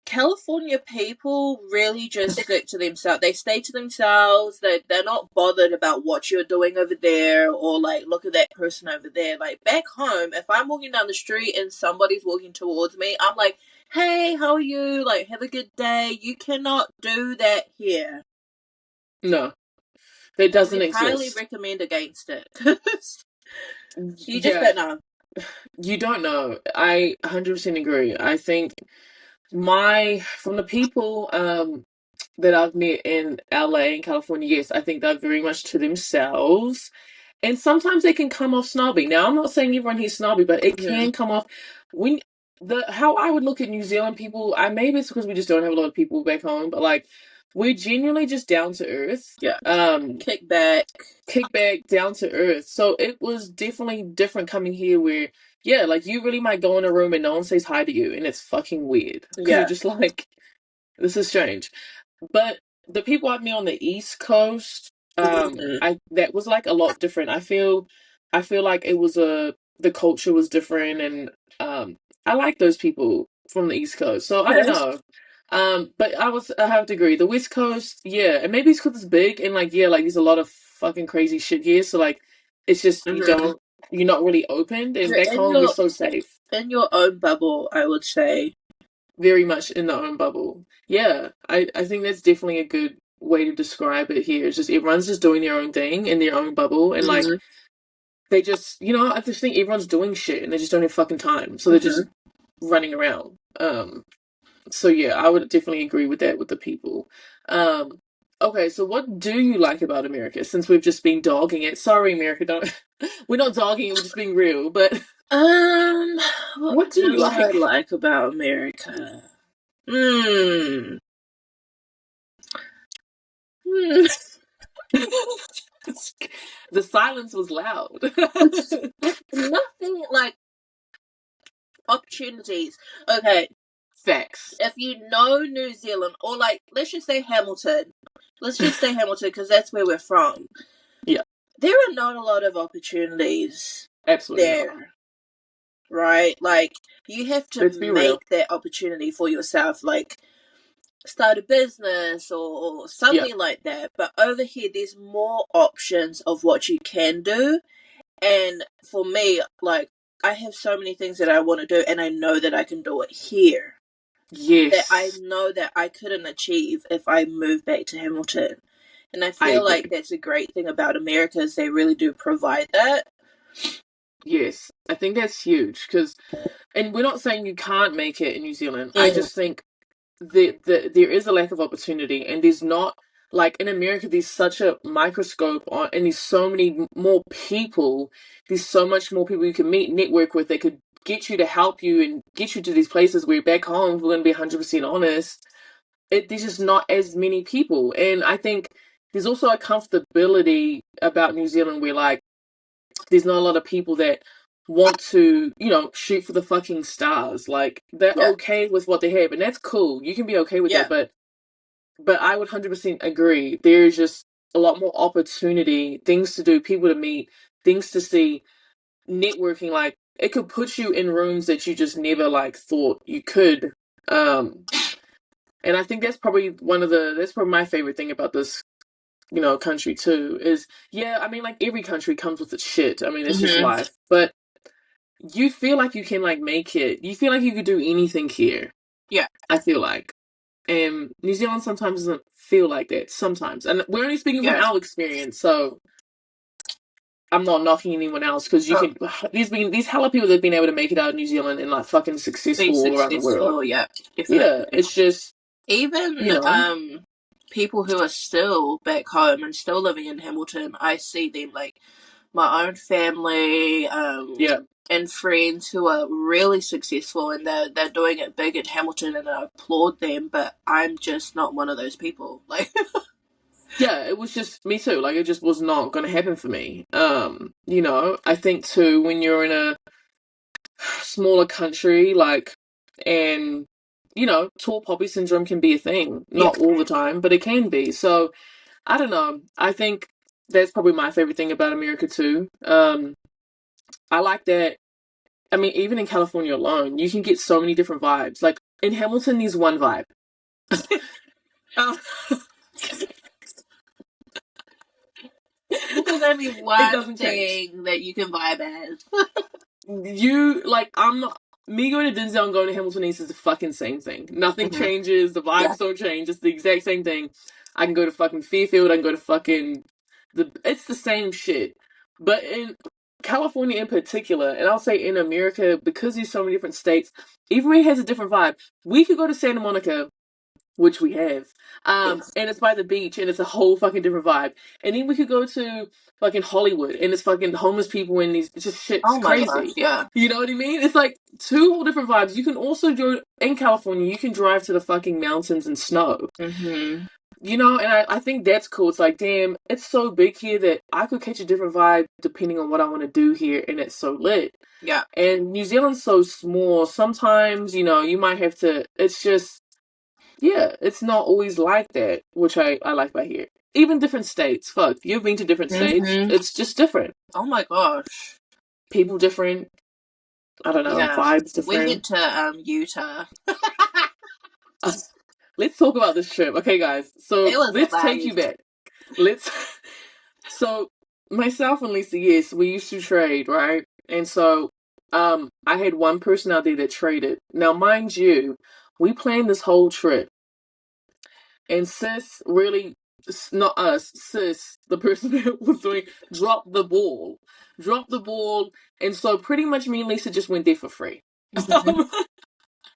California people really just stick to themselves. They stay to themselves. They're not bothered about what you're doing over there or like look at that person over there. Like back home, if I'm walking down the street and somebody's walking towards me, I'm like, "Hey, how are you? Like, have a good day." You cannot do that here. No, that And doesn't we highly exist. recommend against it. You just Yeah, don't know. you don't know. I 100% agree. I think from the people that I've met in LA and California, yes, I think they're very much to themselves. And sometimes they can come off snobby. Now, I'm not saying everyone here's snobby, but it Mhm. can come off when how I would look at New Zealand people, maybe it's because we just don't have a lot of people back home, but like we're genuinely just down to earth. Yeah. Kick back. Kick back, down to earth. So it was definitely different coming here where, yeah, like you really might go in a room and no one says hi to you and it's fucking weird. Because you're Yeah. just like, this is strange. But the people I met on the East Coast, Mm-hmm. that was like a lot different. I feel like the culture was different, and I like those people from the East Coast. So I don't know. But I have to agree. The West Coast, yeah, and maybe it's because it's big and like yeah, like there's a lot of fucking crazy shit here. So like, it's just Mm-hmm. you're not really open. And You're back home, we're so safe, in your own bubble, I would say. very much in their own bubble. Yeah, I think that's definitely a good way to describe it here. It's just everyone's just doing their own thing in their own bubble, and like Mm-hmm. they just, I just think everyone's doing shit and they just don't have fucking time, so they're just Mm-hmm. running around. So yeah, I would definitely agree with that with the people. Um, okay, so what do you like about America? Since we've just been dogging it, sorry, America, don't we're not dogging it, we're just being real. But Um, what what do you do I like? like about America? Hmm. Hmm. The silence was loud. Nothing like opportunities. Okay, Facts. if you know New Zealand, or like, let's just say Hamilton. Let's just say Hamilton because that's where we're from. Yeah, There are not a lot of opportunities absolutely not. there, right? Like, you have to Let's be real. make that opportunity for yourself. Like, start a business or Yeah, something like that. But over here, there's more options of what you can do. And for me, like, I have so many things that I want to do, and I know that I can do it here. That I yes, know that I couldn't achieve if I moved back to Hamilton. And I I feel like agree. that's a great thing about America is they really do provide that. Yes, I think that's huge because, and we're not saying you can't make it in New Zealand. I Mm, just think there is a lack of opportunity, and there's not like in America. There's such a microscope on, and there's so many more people. There's so much more people you can meet, network with that could get you to help you and get you to these places where back home, if we're going to be 100% honest, there's just not as many people, and I think there's also a comfortability about New Zealand where like there's not a lot of people that want to, shoot for the fucking stars. Like they're yeah, okay with what they have, and that's cool. You can be okay with yeah, that, but I would 100% agree. There's just a lot more opportunity, things to do, people to meet, things to see, networking. Like it could put you in rooms that you just never like thought you could. Um, and I think that's probably my favorite thing about this country too is yeah, I mean like every country comes with its shit. I mean it's just hmm, life. But you feel like you can like make it. You feel like you could do anything here. yeah, I feel like. And New Zealand sometimes doesn't feel like that sometimes. And we're only speaking from yeah. our experience, so I'm not knocking anyone else because you Oh, can these hella people that have been able to make it out of New Zealand and like fucking be successful all around the world. successful, yeah, Yeah, definitely. it's just, you Even know, people who are still back home and still living in Hamilton, I see them like my own family, yeah. and friends who are really successful and they're doing it big in Hamilton, and I applaud them. But I'm just not one of those people. Like, Yeah, it was just me too. Like it just was not gonna happen for me. I think too when you're in a smaller country, like, and tall poppy syndrome can be a thing. yeah, Not all the time, but it can be. So I don't know. I think that's probably my favorite thing about America too. I like that. I mean, even in California alone, you can get so many different vibes. Like in Hamilton, there's one vibe. Uh, there's only it one doesn't change. thing that you can vibe as. You like I'm not me going to Denzel and going to Hamilton East is the fucking same thing. Nothing Hmm. changes. The Yeah, vibes don't change. It's the exact same thing. I can go to fucking Fairfield. I can go to fucking It's the same shit. But in California in particular, and I'll say in America because there's so many different states, everywhere has a different vibe. We could go to Santa Monica which we have. Yes. And it's by the beach, and it's a whole fucking different vibe. And then we could go to fucking Hollywood, and it's fucking homeless people and these, it's just shit's Oh my gosh, crazy. yeah. You know what I mean? It's like two whole different vibes. You can also do in California. You can drive to the fucking mountains and snow. Mm-hmm. You know, and I think that's cool. It's like, damn, it's so big here that I could catch a different vibe depending on what I want to do here, and it's so lit. Yeah. And New Zealand's so small. Sometimes, you know, you might have to. It's just, yeah, it's not always like that, which I like about here. Even different states. Fuck, you've been to different states. Mm-hmm. It's just different. Oh my gosh. People different. I don't know. Yeah. Vibes We different. went to Utah. Let's talk about this trip, okay, guys. So It was let's take you back. Let's. So myself and Lisa, yes, we used to trade, right? And so, I had one person out there that traded. Now, mind you, we planned this whole trip, and sis really, not us, sis, the person that was doing, dropped the ball, and so pretty much me and Lisa just went there for free. Mhm.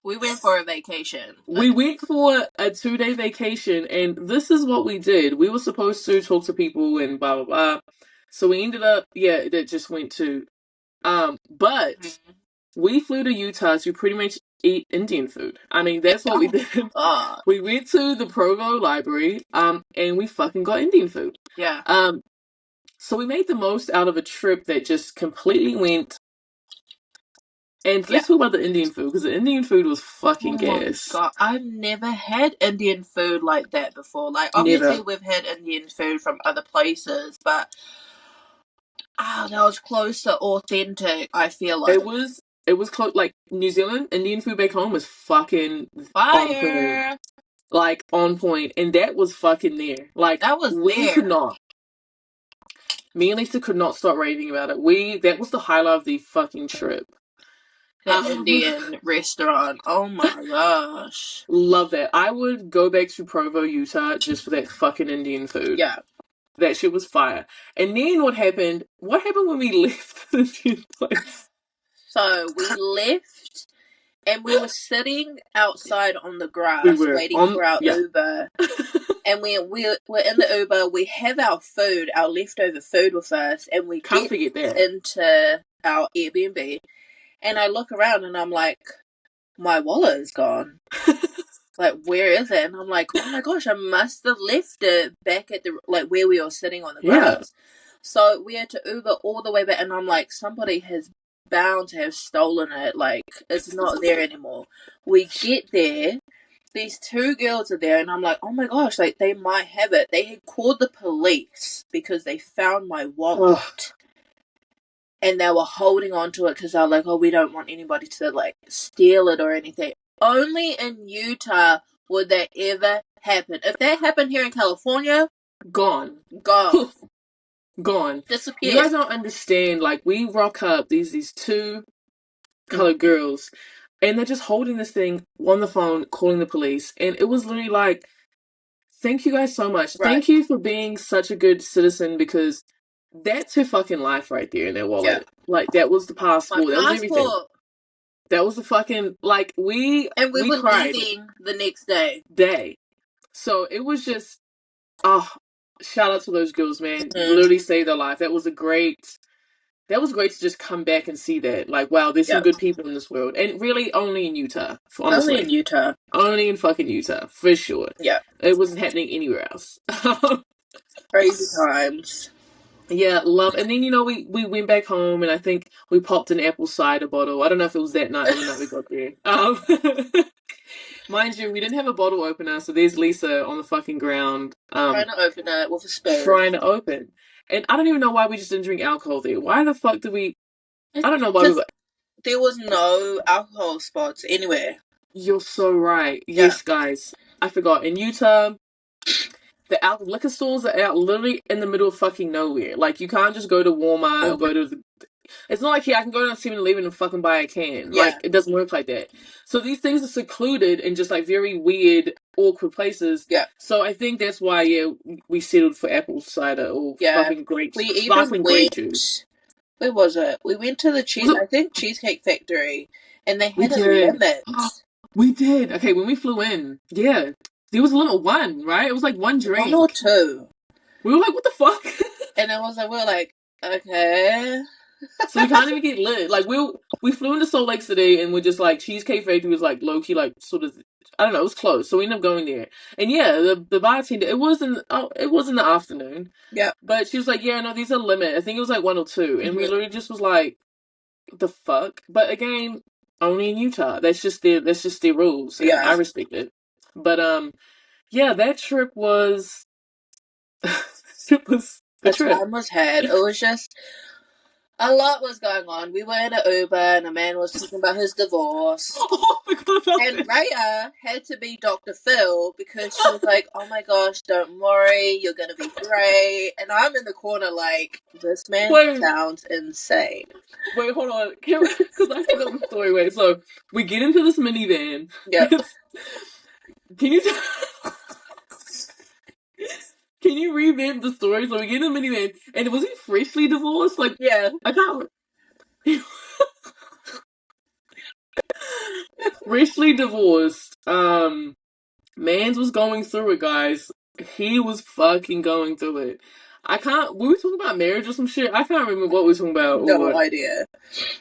We went for a vacation. We went for a 2-day vacation, and this is what we did. We were supposed to talk to people and blah blah blah. So we ended up, yeah, that just went to, but we flew to Utah to pretty much eat Indian food. I mean, that's what we did. Oh, We went to the Provo Library, and we fucking got Indian food. yeah. So we made the most out of a trip that just completely went. And let's talk about the Indian food, because the Indian food was fucking Oh my gas. god, I've never had Indian food like that before. Like, Never. obviously we've had Indian food from other places, but that was close to authentic, I feel like. It was close. Like, New Zealand Indian food back home was fucking on point. Fire! Like, on point, and that was fucking there. Like, That was we there. could not. Me and Lisa could not stop raving about it. That was the highlight of the fucking trip. That Indian restaurant. Oh my gosh. Love that. I would go back to Provo, Utah, just for that fucking Indian food. Yeah. That shit was fire. And then what happened? What happened when we left the Indian place? So we left, and we were sitting outside on the grass waiting for our Uber. And we were in the Uber. We have our food, our leftover food with us, and we Can't forget that. into our Airbnb. And I look around, and I'm like, my wallet is gone. Like, where is it? And I'm like, oh my gosh, I must have left it back at the, like, where we were sitting on the grass. So we had to Uber all the way back, and I'm like, somebody has bound to have stolen it. Like, it's not there anymore. We get there, these two girls are there, and I'm like, oh my gosh, like, they might have it. They had called the police because they found my wallet. And they were holding on to it because they were like, oh, we don't want anybody to, like, steal it or anything. Only in Utah would that ever happen. If that happened here in California, gone. Gone. Disappeared. You guys don't understand. Like, we rock up these two colored girls, and they're just holding this thing on the phone, calling the police, and it was literally like, thank you guys so much. Right. Thank you for being such a good citizen, because that's her fucking life right there in their wallet. Yeah. Like, that was the passport. That was everything. That was the fucking, like, we were cried. Leaving the next day. So it was just, shout out to those girls, man. Literally saved their life. That was great to just come back and see that. Like, wow, there's some good people in this world. And really only in Utah, honestly. Only in Utah. Only in fucking Utah, for sure. Yeah. It wasn't happening anywhere else. Crazy times. Yeah, love. And then, you know, we went back home, and I think we popped an apple cider bottle. I don't know if it was that night or the night we got there. Mind you, we didn't have a bottle opener, so there's Lisa on the fucking ground. Trying to open it with a spoon. Trying to open. And I don't even know why we just didn't drink alcohol there. Why the fuck did we... I don't know why we... There was no alcohol spots anywhere. You're so right. Yes, guys. I forgot. In Utah, the liquor stores are out literally in the middle of fucking nowhere. Like, you can't just go to Walmart or go to the... It's not like here I can go down to 7-Eleven and fucking buy a can. Yeah. Like, it doesn't work like that. So these things are secluded in just, like, very weird, awkward places. Yeah. So I think that's why, we settled for apple cider or fucking sparkling grape juice. Where was it? We went to the Cheesecake Factory, and they had a limit. We did. Okay, when we flew in, There was a limit one, right? It was like one 1 or drink. 2. We were like, what the fuck? And it was like, we were like, okay. So we can't even get lit. Like we flew into Salt Lake City and we're just like Cheesecake Factory was like low key like sort of I don't know, it was close. So we ended up going there. And yeah, the bartender it was in the afternoon. Yep. But she was like, yeah, no, these are limit. I think it was like 1 or 2. And we literally just was like, the fuck? But again, only in Utah. That's just their rules. And I Yeah. respect it. But yeah, that trip was it was a The trip. time was had. It was just a lot was going on. We were in an Uber and a man was talking about his divorce. Oh, I forgot about And that. Raya had to be Dr. Phil because she was like, oh my gosh, don't worry, you're going to be great. And I'm in the corner like, this man Wait, sounds insane. wait, hold on. Because I forgot the story. Wait, so we get into this minivan. Yep. Can you can you revamp the story? So we get in the minivan, and was he freshly divorced? Like, Yeah. I can't. Freshly divorced. Mans was going through it, guys. He was fucking going through it. I can't. We were talking about marriage or some shit. I can't remember what we were talking about, No idea.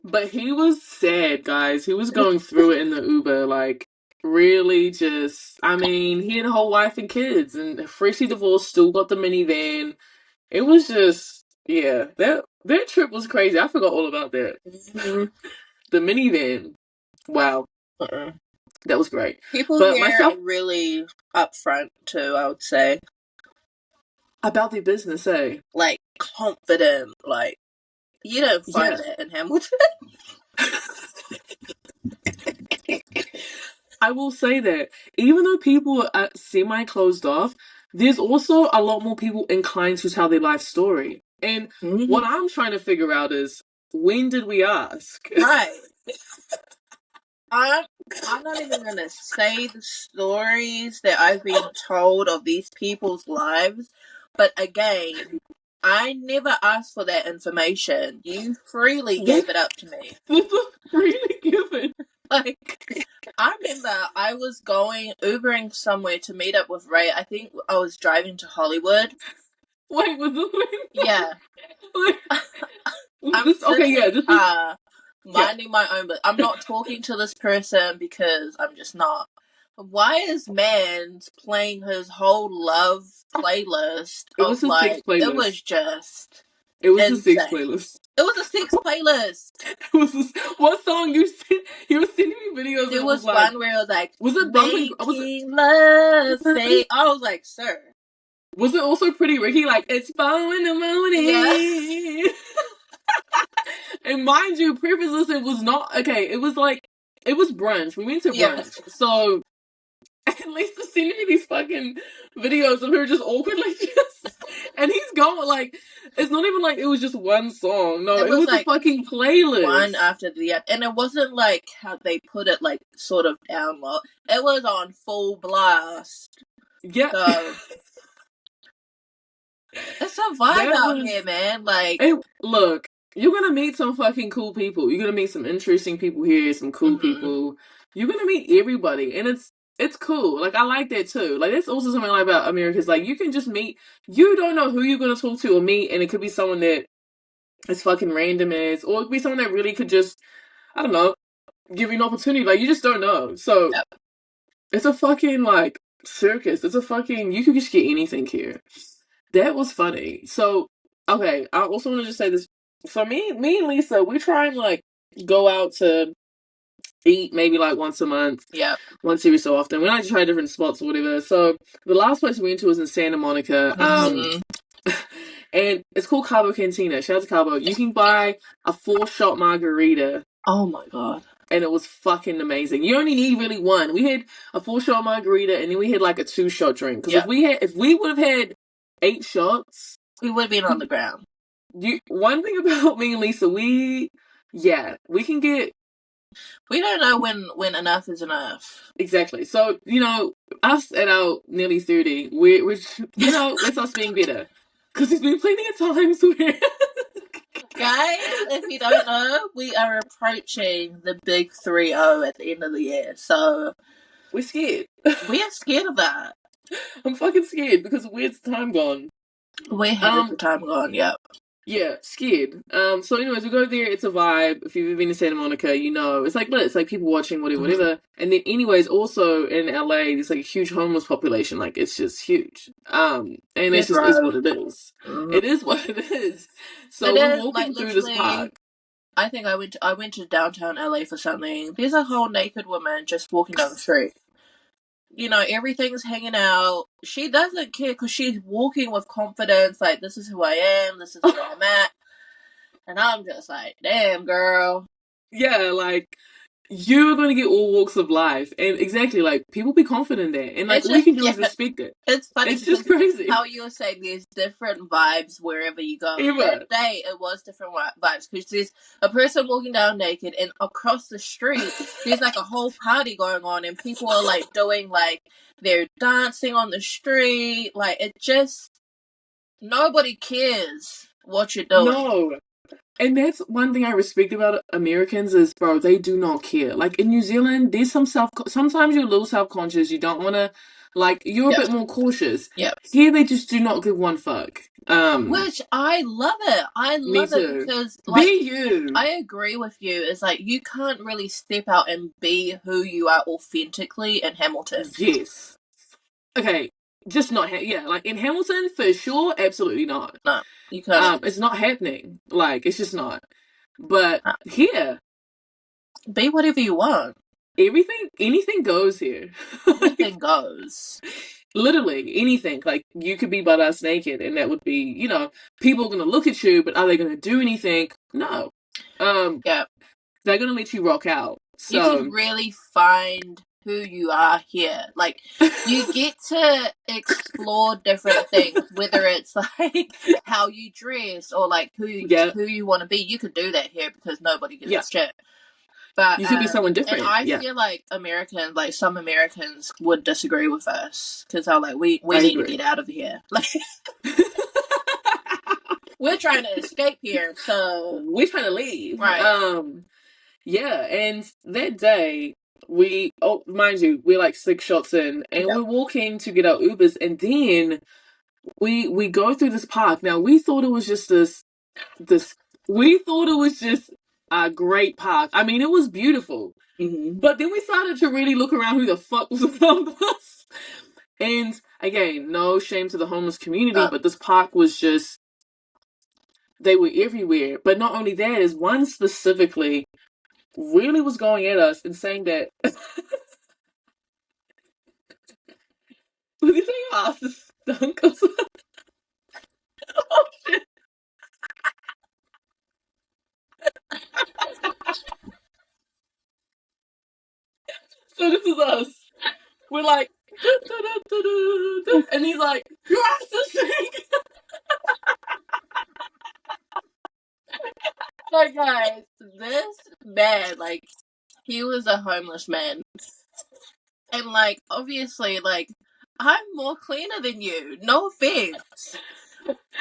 but he was sad, guys. He was going through it in the Uber, like really just. I mean, he had a whole wife and kids, and freshly divorced, still got the minivan. It was just, yeah. That trip was crazy. I forgot all about that. Mm-hmm. The minivan. Wow, Uh-uh. that was great. People But here myself are really upfront too, I would say. about the business, eh? Like, confident. Like, you don't find Yeah. that in Hamilton. I will say that even though people are semi closed off, there's also a lot more people inclined to tell their life story. And what I'm trying to figure out is when did we ask? Right. I'm not even gonna say the stories that I've been told of these people's lives, but again, I never asked for that information. You freely gave it up to me. This was really given. Like, I remember I was Ubering somewhere to meet up with Ray. I think I was driving to Hollywood. Wait, was this? Yeah. Like, I'm this, sitting okay, yeah, in the this is, car, minding my own, but I'm not talking to this person because I'm just not. Why is Mans playing his whole love playlist it of was a six like, it playlist. was just It was a six insane. playlist. It was a 6 playlist. It was this, what song you sent? You were sending me videos and There it was like, one where it was like, was it bumping? Was it? making love fake. I was like, sir. Was it also Pretty Ricky? Like, it's 4 in the morning. Yeah. And mind you, previous listen was not okay. It was like it was brunch. We went to Yeah. brunch, so at least they're sending me these fucking videos of her just awkwardly just, and he's going like it's not even like it was just one song. No, It it was was a like fucking playlist. one after the other. And it wasn't like how they put it, like sort of down low. It was on full blast. Yeah. So it's a vibe out here, man. Like, hey, look, you're gonna meet some fucking cool people. You're gonna meet some interesting people here, some cool people. You're gonna meet everybody, and it's cool. Like I like that too. Like that's also something I like about America. Is like you can just meet. You don't know who you're gonna talk to or meet, and it could be someone that is fucking random as, or it could be someone that really could just, I don't know, give you an opportunity. Like you just don't know. So yep. it's a fucking like circus. It's a fucking you could just get anything here. That was funny. So okay, I also want to just say this. So me and Lisa, we try and like go out to eat maybe like once a month. Yeah. Once every so often. We like to try different spots or whatever. So the last place we went to was in Santa Monica. And it's called Cabo Cantina. Shout out to Cabo. You can buy a 4-shot margarita. Oh my god. And it was fucking amazing. You only need really one. We had a 4-shot margarita and then we had like a 2-shot drink. Because if we would have had 8 shots, we would have been on the ground. One thing about me and Lisa, we can get. We don't know when enough is enough. Exactly. So us at our nearly 30, we're that's us being better. Because there's been plenty of times where. Guys, if you don't know, we are approaching the big 3-0 at the end of the year. So We're scared. We are scared of that. I'm fucking scared because where's the time gone? Where has the time gone? Yep. Yeah, scared. So anyways, we go there, it's a vibe. If you've ever been to Santa Monica, you know. It's like it's like people watching, whatever, whatever. And then anyways, also in LA, there's like a huge homeless population. Like it's just huge. And it's just is what it is. It is what it is. So we're walking through this park. I think I went to downtown LA for something. There's a whole naked woman just walking down the street. You know, everything's hanging out. She doesn't care because she's walking with confidence. Like, this is who I am. This is where I'm at. And I'm just like, damn, girl. Yeah, like, you're going to get all walks of life. And exactly, like, people be confident there. And, like, we can just respect it. It's funny. It's just crazy. How you were saying there's different vibes wherever you go. That day, it was different vibes. Because there's a person walking down naked, and across the street, there's, like, a whole party going on. And people are, like, doing, like, they're dancing on the street. Like, it just... Nobody cares what you're doing. No. And that's one thing I respect about Americans is, bro, they do not care. Like, in New Zealand, there's sometimes you're a little self-conscious. You don't want to, like, you're a bit more cautious. Yep. Here, they just do not give one fuck. Which, I love it. I love it because, like, be you. I agree with you. It's like, you can't really step out and be who you are authentically in Hamilton. Yes. Okay. Just not, like in Hamilton, for sure, absolutely not. No, you can't. It's not happening. Like, it's just not. But here, be whatever you want. Anything goes here. Anything goes. Literally, anything. Like, you could be butt-ass naked, and that would be, you know, people are going to look at you, but are they going to do anything? No. Yeah. They're going to let you rock out. So you can really find who you are here. Like, you get to explore different things, whether it's like how you dress or like who you want to be. You could do that here because nobody gives a shit. But you could be someone different. And I feel like some Americans would disagree with us because they're like, we need to get out of here. Like, we're trying to escape here, so we're trying to leave. Right. Yeah, and that day mind you, we're like 6 shots in, and we're walking to get our Ubers, and then we go through this park. Now we thought it was just we thought it was just a great park. I mean, it was beautiful. Mm-hmm. But then we started to really look around who the fuck was around us. And again, no shame to the homeless community, but this park was just, they were everywhere. But not only that, is one specifically really was going at us and saying that was he saying your ass is stunk or something? Oh shit. So this is us. We're like, and he's like, your ass is stink. So guys, this man, like, he was a homeless man. And like, obviously, like, I'm more cleaner than you. No offense.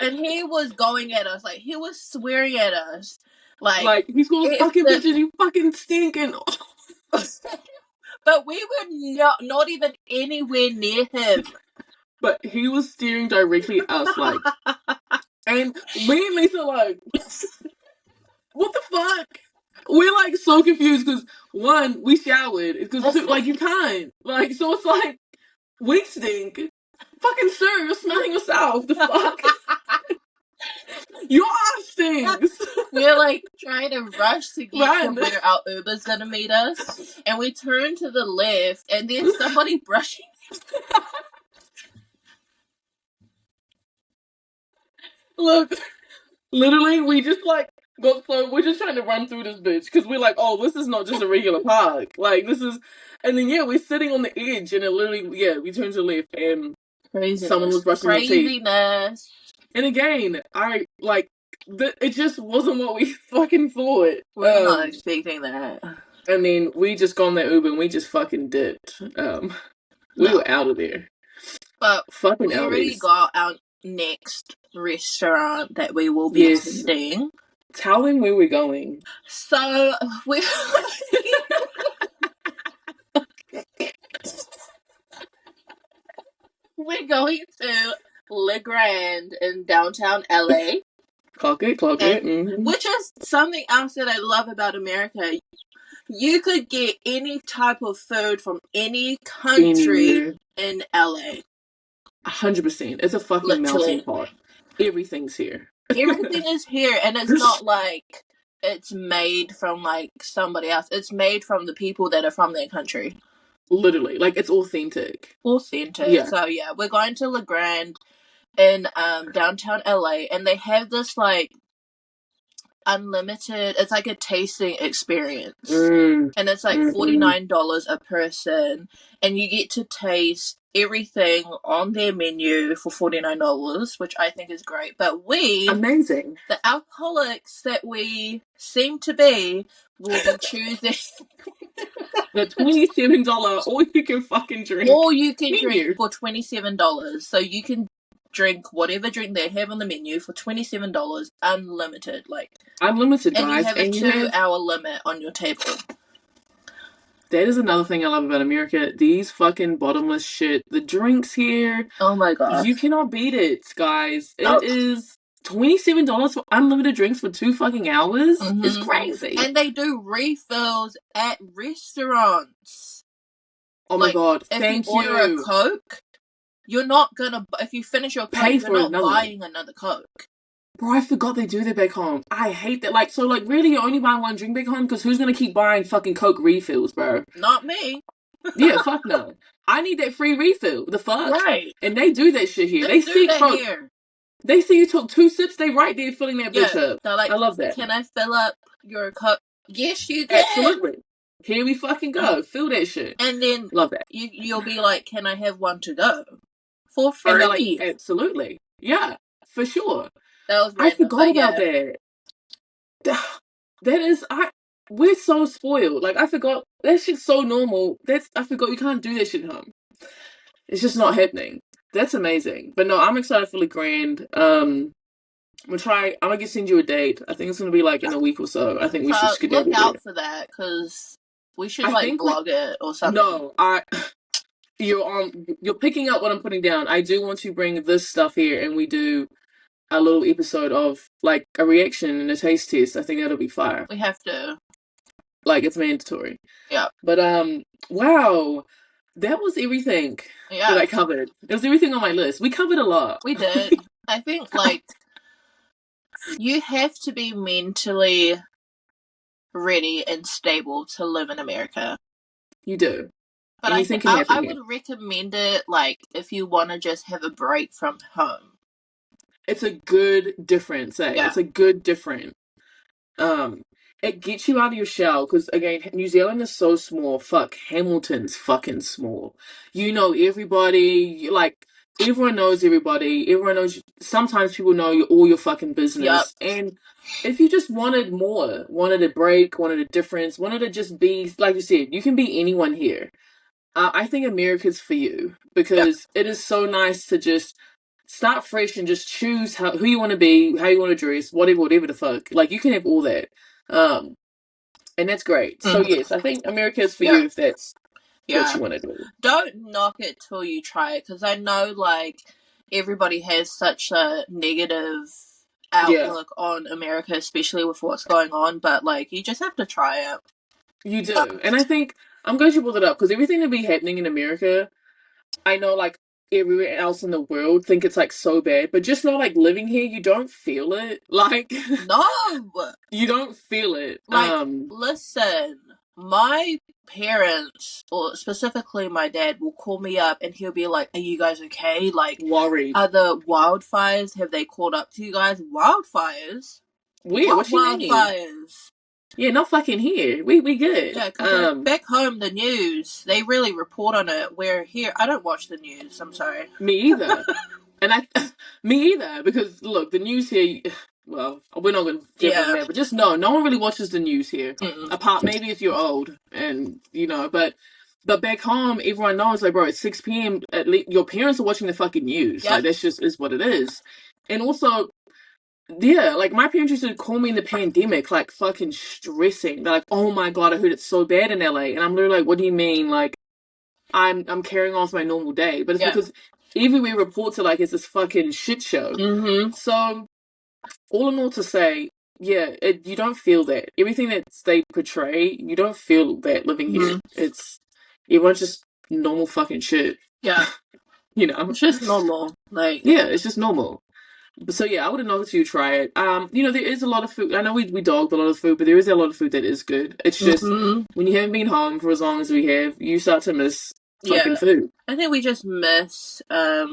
And he was going at us, like, he was swearing at us. Like he's going, fucking bitches, you fucking stinking. But we were not even anywhere near him. But he was staring directly at us, like, and me and Lisa like, what the fuck? We're like so confused because one, we showered, because like you can't, like, so it's like we stink. Fucking sir, you're smelling yourself. The fuck? Your ass stinks. We're like trying to rush to get to where our Uber's gonna meet us, and we turn to the left, and there's somebody brushing. Look, literally, we just like got so we're just trying to run through this bitch because we're like, oh, this is not just a regular park. Like, this is, and then we're sitting on the edge, and it literally, we turned to the left, and someone was brushing their teeth. And again, it just wasn't what we fucking thought. We're not expecting that. And then we just got on that Uber and we just fucking dipped. We were out of there. But fucking we already got our next restaurant that we will be attending. Tell them where we're going. So we're going to Le Grand in downtown LA. Clock it. Mm-hmm. Which is something else that I love about America. You could get any type of food from any country in LA. 100%. It's a fucking Literally. melting pot. Everything's here. Everything is here, and it's not like it's made from like somebody else. It's made from the people that are from their country. Literally, like it's authentic. Yeah. So yeah, we're going to Le Grand in downtown LA, and they have this like unlimited. It's like a tasting experience, and it's like $49 a person, and you get to taste everything on their menu for $49, which I think is great. But amazing, the alcoholics that we seem to be, will be choosing the $27 all you can fucking drink. All you can drink for $27. So you can drink whatever drink they have on the menu for $27, unlimited. Like unlimited, guys. And you have a 2-hour limit on your table. That is another thing I love about America. These fucking bottomless shit. The drinks here. Oh my god. You cannot beat it, guys. It is $27 for unlimited drinks for 2 fucking hours. It's crazy. And they do refills at restaurants. Oh my god. Thank you. If you order a Coke, you're not gonna, if you finish your Coke, you're not buying another Coke. Bro, I forgot they do that back home. I hate that. Like, so, like, really, you're only buying one drink back home? Because who's going to keep buying fucking Coke refills, bro? Not me. Yeah, fuck no. I need that free refill. The fuck? Right. And they do that shit here. They see, bro, here. They see you took 2 sips, they right there filling that bitch up. Like, I love that. Can I fill up your cup? Yes, you can. Absolutely. Here we fucking go. Fill that shit. And then love that. You'll be like, can I have one to go? For free. And they're like, absolutely. Yeah, for sure. That was random, I forgot about that. That is, we're so spoiled. Like, I forgot. That shit's so normal. I forgot you can't do that shit at home. It's just not happening. That's amazing. But no, I'm excited for Le Grand. I'm gonna send you a date. I think it's gonna be like in a week or so. I think we should schedule. Look out for that, because we should vlog it or something. No, you're picking up what I'm putting down. I do want to bring this stuff here, and we do a little episode of like a reaction and a taste test. I think that'll be fire. We have to. Like, it's mandatory. Yeah. But wow. That was everything that I covered. It was everything on my list. We covered a lot. We did. I think like you have to be mentally ready and stable to live in America. You do. But I would recommend it like if you want to just have a break from home. It's a good difference, eh? Yeah. It's a good difference. It gets you out of your shell, because again, New Zealand is so small. Fuck, Hamilton's fucking small. You know everybody, like, everyone knows everybody. Everyone knows, sometimes people know all your fucking business. Yep. And if you just wanted more, wanted a break, wanted a difference, wanted to just be, like you said, you can be anyone here. I think America's for you, because it is so nice to just start fresh and just choose who you want to be, how you want to dress, whatever the fuck. Like, you can have all that. And that's great. So yes, I think America is for you if that's what you want to do. Don't knock it till you try it, because I know like everybody has such a negative outlook on America, especially with what's going on, but like you just have to try it. You do. And I think I'm glad you brought it up, because everything that be happening in America, I know like everywhere else in the world think it's like so bad, but just know like living here, you don't feel it. Like, no, you don't feel it. Like, listen, my parents, or specifically my dad, will call me up and he'll be like, are you guys okay? Like, worried. Are the wildfires, have they caught up to you guys? Wildfires? Weird. What you mean? Wildfires? Yeah, not fucking here. We good. Yeah, because back home, the news, they really report on it. Where here, I don't watch the news. I'm sorry. Me either. Me either. Because look, the news here. Well, we're not going to get on that, but just know, no one really watches the news here. Apart maybe if you're old, and you know, but back home, everyone knows, like, bro, at 6 p.m. at least your parents are watching the fucking news. Yep. Like, that's just is what it is. And also, yeah, like my parents used to call me in the pandemic, like fucking stressing. They're like, "Oh my god, I heard it's so bad in LA," and I'm literally like, "What do you mean?" Like, I'm carrying on with my normal day, but it's because everywhere reports it like it's this fucking shit show. Mm-hmm. So, all in all to say, yeah, you don't feel that. Everything that they portray, you don't feel that living here. It's, everyone's just normal fucking shit. Yeah. You know? It's just normal. Like, yeah, it's just normal. So yeah, I would have loved you to try it. There is a lot of food. I know we dogged a lot of food, but there is a lot of food that is good. It's just when you haven't been home for as long as we have, you start to miss fucking food. I think we just miss I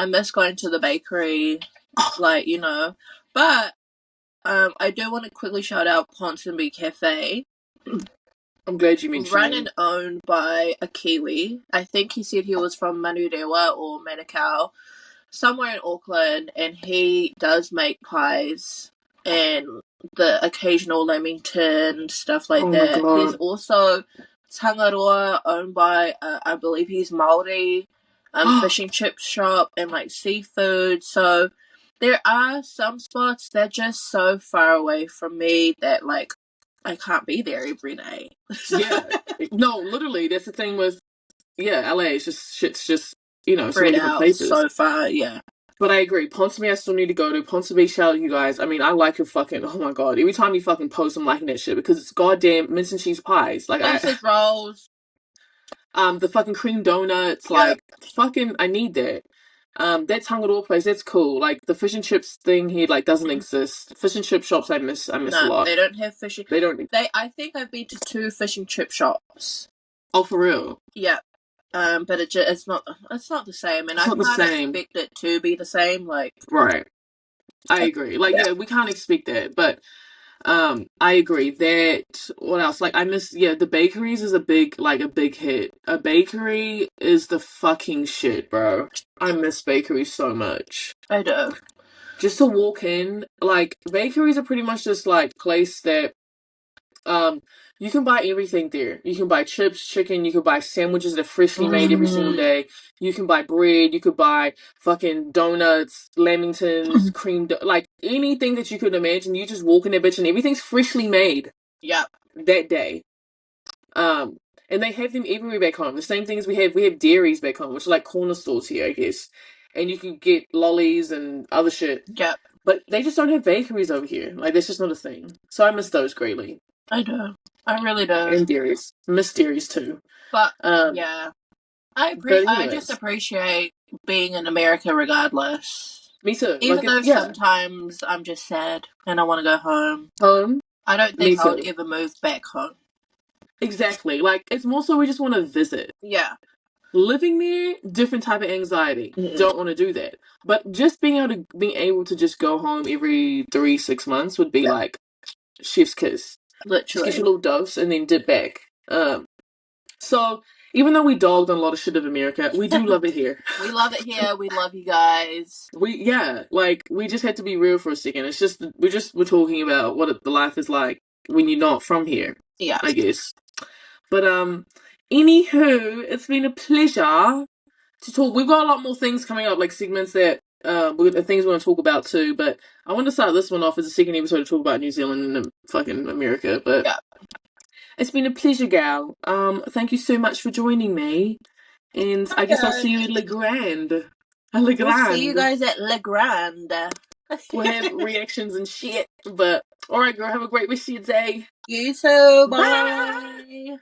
miss going to the bakery, like, you know. But I do want to quickly shout out Ponsonby Cafe. I'm glad you mentioned Run it. and owned by a Kiwi. I think he said he was from Manurewa or Manukau, somewhere in Auckland, and he does make pies and the occasional Lamington, stuff like that. There's also Tangaroa, owned by, I believe he's Māori, fishing chip shop and like seafood. So there are some spots that are just so far away from me that like I can't be there every day. Yeah. No, literally, that's the thing with, LA. It's just, shit's just, so many Spread different out places. so far, yeah. But I agree. Ponsonby, I still need to go to. Ponsonby, shout out you guys. I mean, I like your fucking, oh my god. Every time you fucking post, I'm liking that shit because it's goddamn mince and cheese pies. Like, Sausage rolls. The fucking cream donuts. Like, fucking, I need that. That Tangaroa place, that's cool. Like, the fish and chips thing here, like, doesn't exist. Fish and chip shops, I miss a lot. They don't have fish. They don't. I think I've been to 2 fish and chip shops. Oh, for real? Yeah. But it's not the same, and I can't expect it to be the same. Like, right, I agree. Like, yeah, we can't expect that, but I agree that. What else? Like, I miss. Yeah, the bakeries is a big hit. A bakery is the fucking shit, bro. I miss bakeries so much. I do. Just to walk in, like, bakeries are pretty much just like place that you can buy everything there. You can buy chips, chicken, you can buy sandwiches that are freshly made every single day. You can buy bread, you could buy fucking donuts, lamingtons, like anything that you could imagine. You just walk in there, bitch, and everything's freshly made. Yeah. That day. And they have them everywhere back home. The same thing as we have dairies back home, which are like corner stores here, I guess. And you can get lollies and other shit. Yeah. But they just don't have bakeries over here. Like, that's just not a thing. So I miss those greatly. I do. I really do. And dairies. Miss dairies too. But, yeah. I just appreciate being in America regardless. Me too. Even though sometimes I'm just sad and I want to go home. I don't think I would ever move back home. Exactly. Like, it's more so we just want to visit. Yeah. Living there, different type of anxiety. Don't want to do that. But just being able to just go home every 3-6 months would be like chef's kiss. Literally. Just get your little dose and then dip back. So even though we dogged on a lot of shit of America, we do love it here. We love it here. We love you guys. We just had to be real for a second. It's just we're talking about what the life is like when you're not from here. Yeah, I guess. But anywho, it's been a pleasure to talk. We've got a lot more things coming up, like segments that things we want to talk about too. But I want to start this one off as a second episode to talk about New Zealand and fucking America. But it's been a pleasure, gal. Thank you so much for joining me, and I guess I'll see you at Le Grand. We'll see you guys at Le Grand. We'll have reactions and shit. But alright, girl, have a great rest of your day. You too. Bye.